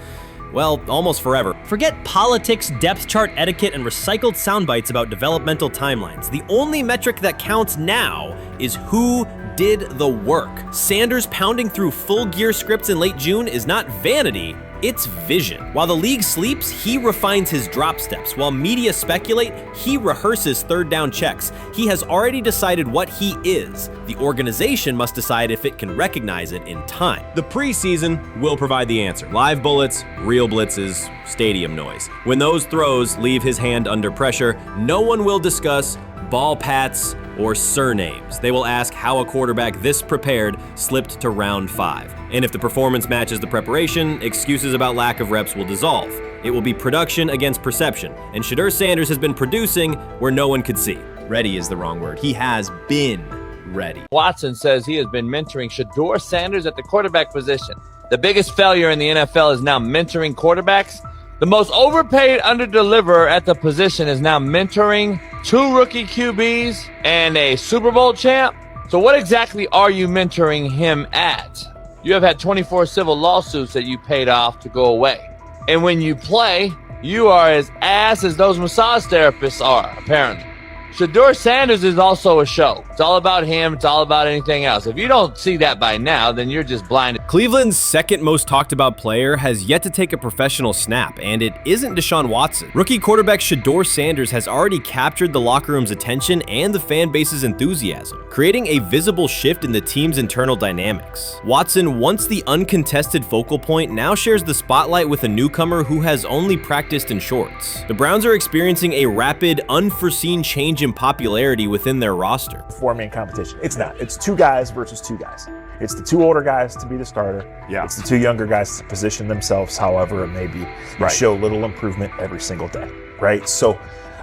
well, almost forever. Forget politics, depth chart etiquette, and recycled sound bites about developmental timelines. The only metric that counts now is who did the work. Sanders pounding through full gear scripts in late June is not vanity, it's vision. While the league sleeps, he refines his drop steps. While media speculate, he rehearses third down checks. He has already decided what he is. The organization must decide if it can recognize it in time. The preseason will provide the answer. Live bullets, real blitzes, stadium noise. When those throws leave his hand under pressure, no one will discuss ball pats or surnames. They will ask how a quarterback this prepared slipped to round 5. And if the performance matches the preparation, excuses about lack of reps will dissolve. It will be production against perception, and Shedeur Sanders has been producing where no one could see. Ready is the wrong word. He has been ready. Watson says he has been mentoring Shedeur Sanders at the quarterback position. The biggest failure in the NFL is now mentoring quarterbacks. The most overpaid underdeliverer at the position is now mentoring 2 rookie QBs and a Super Bowl champ. So what exactly are you mentoring him at? You have had 24 civil lawsuits that you paid off to go away. And when you play, you are as ass as those massage therapists are, apparently. Shedeur Sanders is also a show. It's all about him. It's all about anything else. If you don't see that by now, then you're just blinded. Cleveland's second most talked about player has yet to take a professional snap, and it isn't Deshaun Watson. Rookie quarterback Shedeur Sanders has already captured the locker room's attention and the fan base's enthusiasm, creating a visible shift in the team's internal dynamics. Watson, once the uncontested focal point, now shares the spotlight with a newcomer who has only practiced in shorts. The Browns are experiencing a rapid, unforeseen change in popularity within their roster. Four-man competition. It's not. It's 2 guys versus 2 guys. It's the 2 older guys to be the starter. Yeah. It's the 2 younger guys to position themselves however it may be and show little improvement every single day, right? So,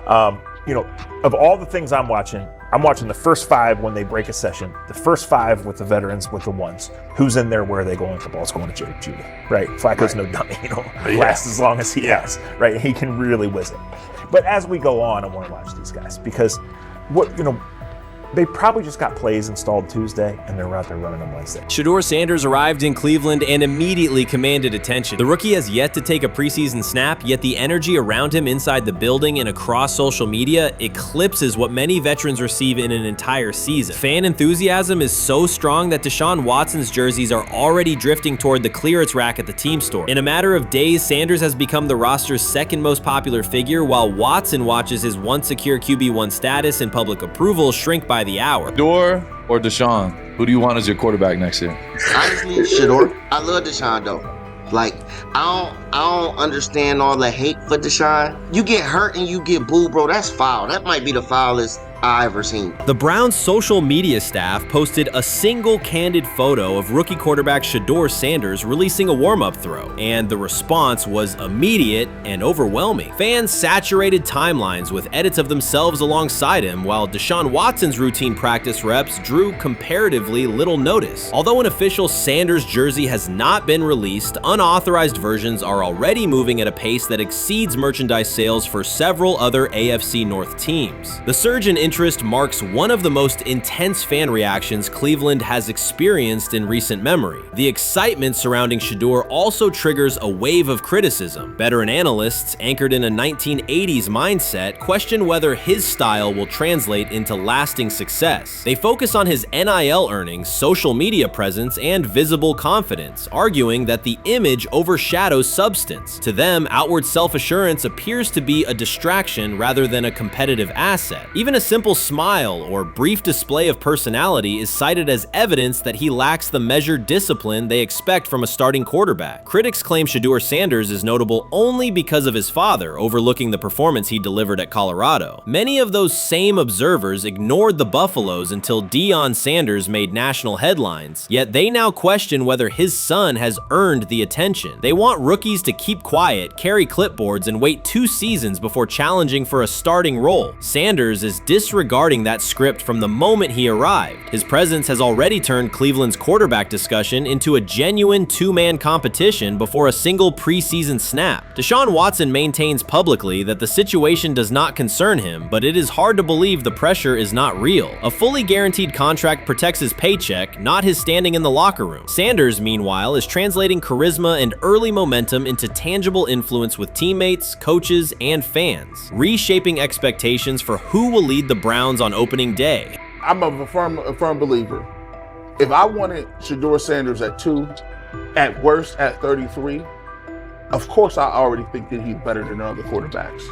of all the things I'm watching the first 5 when they break a session, the first 5 with the veterans, with the ones. Who's in there, where are they going? The ball's going to Jerry Jeudy, right? Flacco's no dummy, lasts as long as he has, right? He can really whiz it. But as we go on, I want to watch these guys because they probably just got plays installed Tuesday, and they're out there running on Wednesday. Shedeur Sanders arrived in Cleveland and immediately commanded attention. The rookie has yet to take a preseason snap, yet the energy around him inside the building and across social media eclipses what many veterans receive in an entire season. Fan enthusiasm is so strong that Deshaun Watson's jerseys are already drifting toward the clearance rack at the team store. In a matter of days, Sanders has become the roster's second most popular figure, while Watson watches his once secure QB1 status and public approval shrink by the hour. Shedeur or Deshaun? Who do you want as your quarterback next year? Honestly, Shedeur. I love Deshaun though. Like, I don't understand all the hate for Deshaun. You get hurt and you get booed, bro. That's foul. That might be the foulest I ever seen. The Browns' social media staff posted a single candid photo of rookie quarterback Shedeur Sanders releasing a warm-up throw, and the response was immediate and overwhelming. Fans saturated timelines with edits of themselves alongside him, while Deshaun Watson's routine practice reps drew comparatively little notice. Although an official Sanders jersey has not been released, unauthorized versions are already moving at a pace that exceeds merchandise sales for several other AFC North teams. The surge in interest marks one of the most intense fan reactions Cleveland has experienced in recent memory. The excitement surrounding Shedeur also triggers a wave of criticism. Veteran analysts, anchored in a 1980s mindset, question whether his style will translate into lasting success. They focus on his NIL earnings, social media presence, and visible confidence, arguing that the image overshadows substance. To them, outward self-assurance appears to be a distraction rather than a competitive asset. Even a simple simple smile or brief display of personality is cited as evidence that he lacks the measured discipline they expect from a starting quarterback. Critics claim Shedeur Sanders is notable only because of his father overlooking the performance he delivered at Colorado. Many of those same observers ignored the Buffaloes until Deion Sanders made national headlines, yet they now question whether his son has earned the attention. They want rookies to keep quiet, carry clipboards, and wait 2 seasons before challenging for a starting role. Sanders is disregarding that script from the moment he arrived. His presence has already turned Cleveland's quarterback discussion into a genuine 2-man competition before a single preseason snap. Deshaun Watson maintains publicly that the situation does not concern him, but it is hard to believe the pressure is not real. A fully guaranteed contract protects his paycheck, not his standing in the locker room. Sanders, meanwhile, is translating charisma and early momentum into tangible influence with teammates, coaches, and fans, reshaping expectations for who will lead the Browns on opening day. I'm a firm believer. If I wanted Shedeur Sanders at 2, at worst at 33, of course I already think that he's better than other quarterbacks.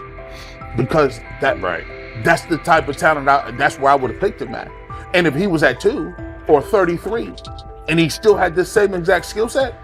Because that's the type of talent, that's where I would have picked him at. And if he was at 2 or 33, and he still had this same exact skill set,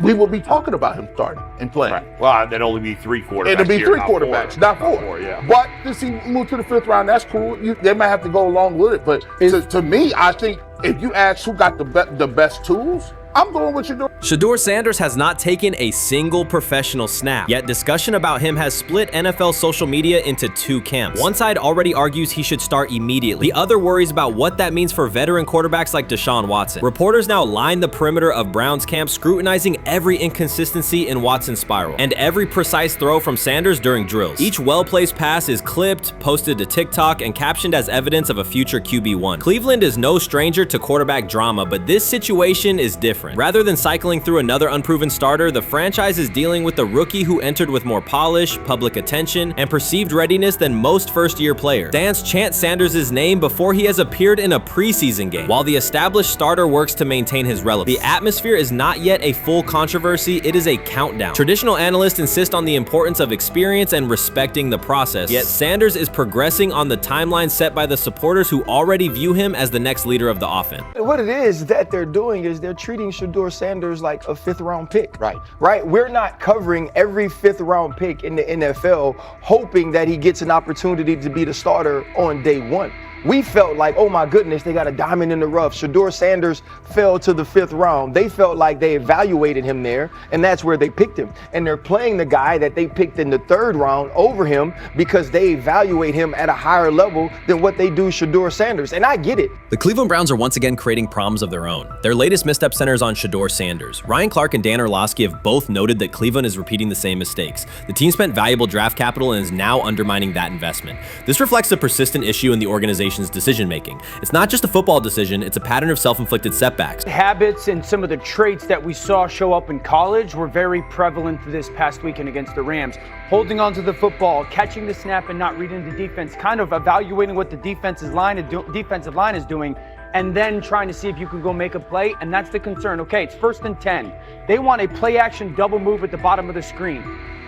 we would be talking about him starting and playing. Right. Well, there'd only be 3 quarterbacks. It'd be here, 3 quarterbacks, not 4. Yeah. But since he moved to the 5th round, that's cool. They might have to go along with it. But to me, I think if you ask who got the best tools, I'm going with Shedeur. Shedeur Sanders has not taken a single professional snap, yet discussion about him has split NFL social media into 2 camps. One side already argues he should start immediately. The other worries about what that means for veteran quarterbacks like Deshaun Watson. Reporters now line the perimeter of Browns camp, scrutinizing every inconsistency in Watson's spiral, and every precise throw from Sanders during drills. Each well-placed pass is clipped, posted to TikTok, and captioned as evidence of a future QB1. Cleveland is no stranger to quarterback drama, but this situation is different. Rather than cycling through another unproven starter, the franchise is dealing with a rookie who entered with more polish, public attention, and perceived readiness than most first-year players. Fans chant Sanders' name before he has appeared in a preseason game, while the established starter works to maintain his relevance. The atmosphere is not yet a full controversy, it is a countdown. Traditional analysts insist on the importance of experience and respecting the process, yet Sanders is progressing on the timeline set by the supporters who already view him as the next leader of the offense. What it is that they're doing is they're treating Shedeur Sanders like a 5th round pick. Right? We're not covering every 5th round pick in the NFL hoping that he gets an opportunity to be the starter on day 1. We felt like, oh my goodness, they got a diamond in the rough. Shedeur Sanders fell to the 5th round. They felt like they evaluated him there, and that's where they picked him. And they're playing the guy that they picked in the 3rd round over him because they evaluate him at a higher level than what they do Shedeur Sanders. And I get it. The Cleveland Browns are once again creating problems of their own. Their latest misstep centers on Shedeur Sanders. Ryan Clark and Dan Orlovsky have both noted that Cleveland is repeating the same mistakes. The team spent valuable draft capital and is now undermining that investment. This reflects a persistent issue in the organization's decision-making. It's not just a football decision, it's a pattern of self-inflicted setbacks. Habits and some of the traits that we saw show up in college were very prevalent this past weekend against the Rams. Holding onto the football, catching the snap and not reading the defense, kind of evaluating what the defensive line is doing, and then trying to see if you can go make a play, and that's the concern. Okay, it's 1st and 10. They want a play-action double move at the bottom of the screen.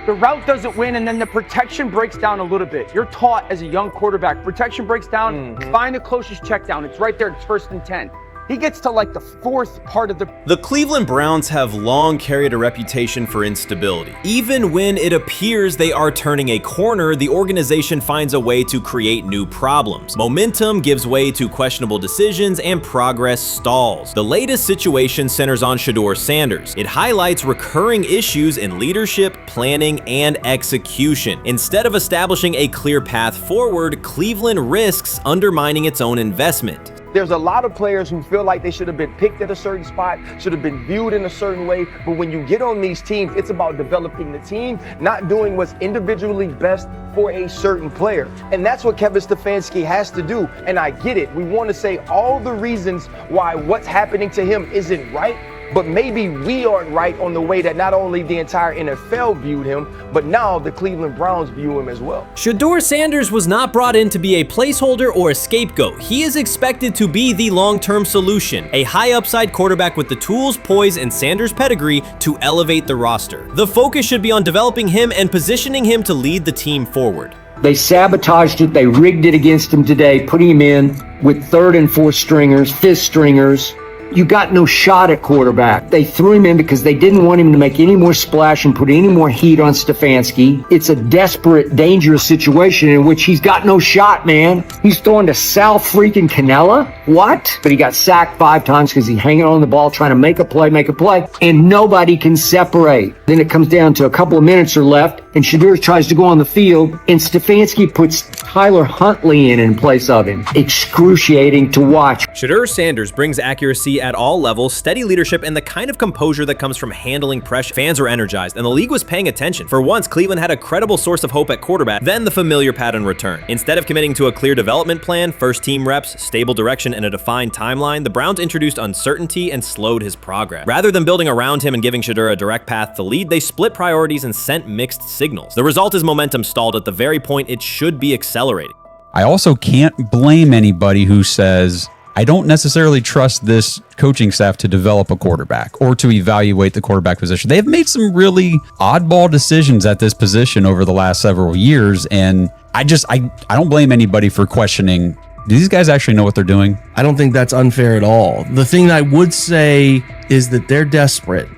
The route doesn't win, and then the protection breaks down a little bit. You're taught as a young quarterback, protection breaks down, find the closest check down. It's right there, it's 1st and 10. He gets to like the 4th part of the... The Cleveland Browns have long carried a reputation for instability. Even when it appears they are turning a corner, the organization finds a way to create new problems. Momentum gives way to questionable decisions and progress stalls. The latest situation centers on Shedeur Sanders. It highlights recurring issues in leadership, planning, and execution. Instead of establishing a clear path forward, Cleveland risks undermining its own investment. There's a lot of players who feel like they should have been picked at a certain spot, should have been viewed in a certain way. But when you get on these teams, it's about developing the team, not doing what's individually best for a certain player. And that's what Kevin Stefanski has to do. And I get it. We want to say all the reasons why what's happening to him isn't right. But maybe we aren't right on the way that not only the entire NFL viewed him, but now the Cleveland Browns view him as well. Shedeur Sanders was not brought in to be a placeholder or a scapegoat. He is expected to be the long-term solution, a high-upside quarterback with the tools, poise, and Sanders' pedigree to elevate the roster. The focus should be on developing him and positioning him to lead the team forward. They sabotaged it. They rigged it against him today, putting him in with third and fourth stringers, fifth stringers. You got no shot at quarterback. They threw him in because they didn't want him to make any more splash and put any more heat on Stefanski. It's a desperate, dangerous situation in which he's got no shot, man. He's throwing to Sal freaking Canella. What? But he got sacked 5 times because he's hanging on the ball trying to make a play, and nobody can separate. Then it comes down to a couple of minutes are left, and Shedeur tries to go on the field, and Stefanski puts Tyler Huntley in place of him. Excruciating to watch. Shedeur Sanders brings accuracy at all levels, steady leadership, and the kind of composure that comes from handling pressure. Fans were energized, and the league was paying attention. For once, Cleveland had a credible source of hope at quarterback. Then the familiar pattern returned. Instead of committing to a clear development plan, first-team reps, stable direction, and a defined timeline, the Browns introduced uncertainty and slowed his progress. Rather than building around him and giving Shedeur a direct path to lead, they split priorities and sent mixed signals. The result is momentum stalled at the very point it should be accelerating. I also can't blame anybody who says, I don't necessarily trust this coaching staff to develop a quarterback or to evaluate the quarterback position. They've made some really oddball decisions at this position over the last several years, and I don't blame anybody for questioning, do these guys actually know what they're doing? I don't think that's unfair at all. The thing I would say is that they're desperate.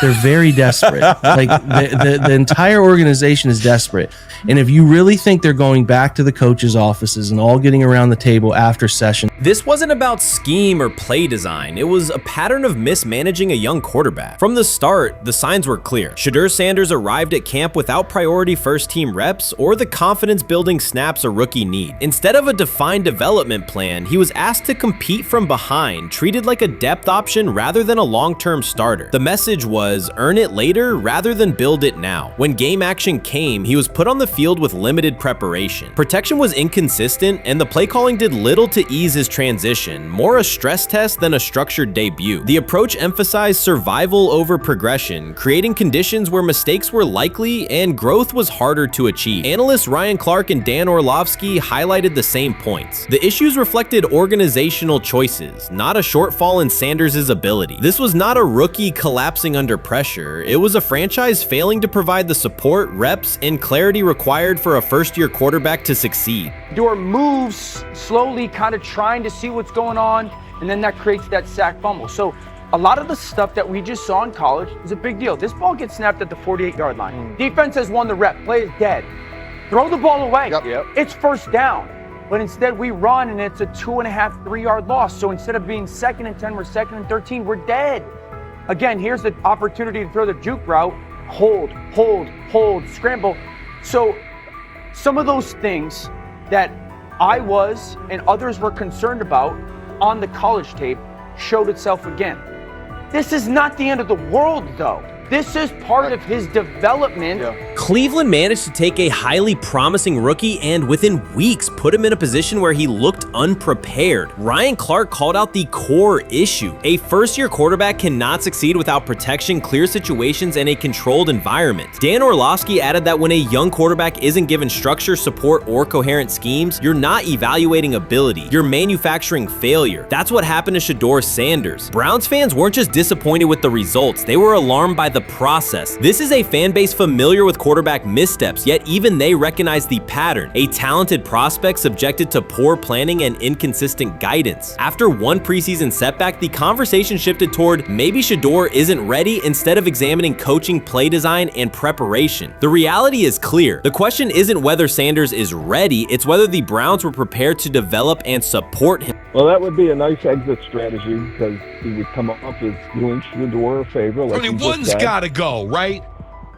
They're very desperate. Like the entire organization is desperate. And if you really think they're going back to the coaches' offices and all getting around the table after session. This wasn't about scheme or play design. It was a pattern of mismanaging a young quarterback. From the start, the signs were clear. Shedeur Sanders arrived at camp without priority first-team reps or the confidence-building snaps a rookie need. Instead of a defined development plan, he was asked to compete from behind, treated like a depth option rather than a long-term starter. The message was, earn it later rather than build it now. When game action came, he was put on the field with limited preparation. Protection was inconsistent, and the play calling did little to ease his transition, more a stress test than a structured debut. The approach emphasized survival over progression, creating conditions where mistakes were likely and growth was harder to achieve. Analysts Ryan Clark and Dan Orlovsky highlighted the same points. The issues reflected organizational choices, not a shortfall in Sanders' ability. This was not a rookie collapsing under pressure. It was a franchise failing to provide the support, reps, and clarity required for a first-year quarterback to succeed. Shedeur moves slowly, kind of trying to see what's going on, and then that creates that sack fumble. So a lot of the stuff that we just saw in college is a big deal. This ball gets snapped at the 48-yard line. Defense has won the rep. Play is dead. Throw the ball away. It's first down. But instead we run and it's a 2.5, 3-yard loss. So instead of being 2nd and 10, we're 2nd and 13, we're dead. Again, here's the opportunity to throw the juke route. Hold, scramble. So some of those things that I was and others were concerned about on the college tape showed itself again. This is not the end of the world, though. This is part of his development. Cleveland managed to take a highly promising rookie and within weeks put him in a position where he looked unprepared. Ryan Clark called out the core issue. A first-year quarterback cannot succeed without protection, clear situations, and a controlled environment. Dan Orlovsky added that when a young quarterback isn't given structure, support, or coherent schemes, you're not evaluating ability, you're manufacturing failure. That's what happened to Shedeur Sanders. Browns fans weren't just disappointed with the results, they were alarmed by the process. This is a fan base familiar with quarterback missteps, yet even they recognize the pattern. A talented prospect subjected to poor planning and inconsistent guidance. After one preseason setback, the conversation shifted toward maybe Shedeur isn't ready instead of examining coaching, play design, and preparation. The reality is clear. The question isn't whether Sanders is ready, it's whether the Browns were prepared to develop and support him. Well, that would be a nice exit strategy because he would come up as doing Shedeur a favor. Like one's got to go, right?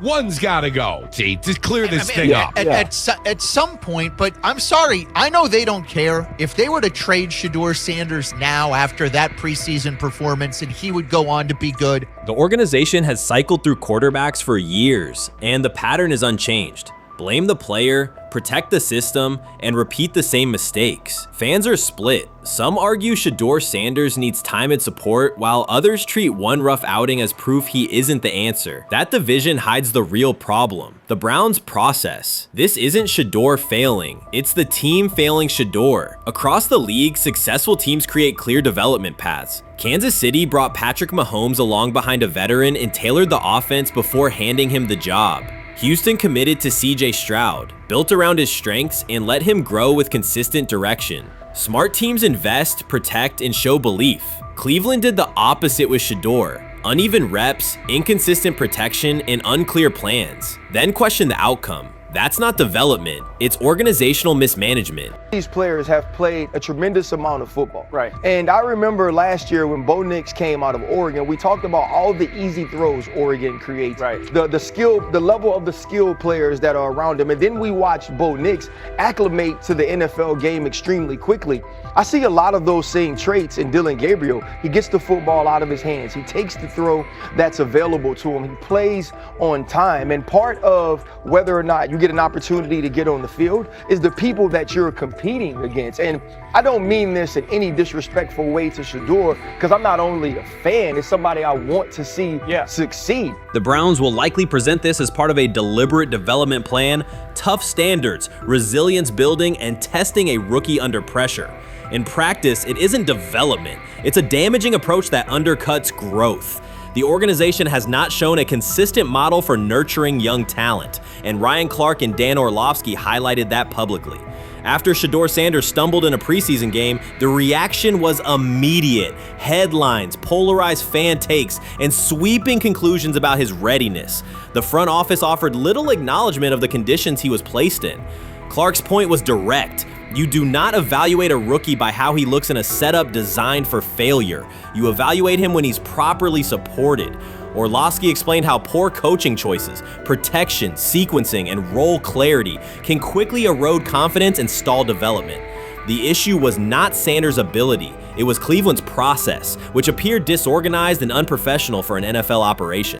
One's got to go, T, to clear this thing up. At some point, but I'm sorry, I know they don't care. If they were to trade Shedeur Sanders now after that preseason performance and he would go on to be good. The organization has cycled through quarterbacks for years, and the pattern is unchanged. Blame the player, protect the system, and repeat the same mistakes. Fans are split. Some argue Shedeur Sanders needs time and support, while others treat one rough outing as proof he isn't the answer. That division hides the real problem, the Browns' process. This isn't Shedeur failing, it's the team failing Shedeur. Across the league, successful teams create clear development paths. Kansas City brought Patrick Mahomes along behind a veteran and tailored the offense before handing him the job. Houston committed to CJ Stroud, built around his strengths, and let him grow with consistent direction. Smart teams invest, protect, and show belief. Cleveland did the opposite with Shedeur. Uneven reps, inconsistent protection, and unclear plans. Then question the outcome. That's not development, it's organizational mismanagement. These players have played a tremendous amount of football. Right. And I remember last year when Bo Nix came out of Oregon, we talked about all the easy throws Oregon creates. Right. The level of the skill players that are around him. And then we watched Bo Nix acclimate to the NFL game extremely quickly. I see a lot of those same traits in Dillon Gabriel. He gets the football out of his hands. He takes the throw that's available to him. He plays on time. And part of whether or not you get an opportunity to get on the field is the people that you're competing against. And I don't mean this in any disrespectful way to Shedeur, because I'm not only a fan, it's somebody I want to see succeed. The Browns will likely present this as part of a deliberate development plan, tough standards, resilience building, and testing a rookie under pressure. In practice, it isn't development. It's a damaging approach that undercuts growth. The organization has not shown a consistent model for nurturing young talent, and Ryan Clark and Dan Orlovsky highlighted that publicly. After Shedeur Sanders stumbled in a preseason game, the reaction was immediate. Headlines, polarized fan takes, and sweeping conclusions about his readiness. The front office offered little acknowledgement of the conditions he was placed in. Clark's point was direct. You do not evaluate a rookie by how he looks in a setup designed for failure. You evaluate him when he's properly supported. Orlovsky explained how poor coaching choices, protection, sequencing, and role clarity can quickly erode confidence and stall development. The issue was not Sanders' ability, it was Cleveland's process, which appeared disorganized and unprofessional for an NFL operation.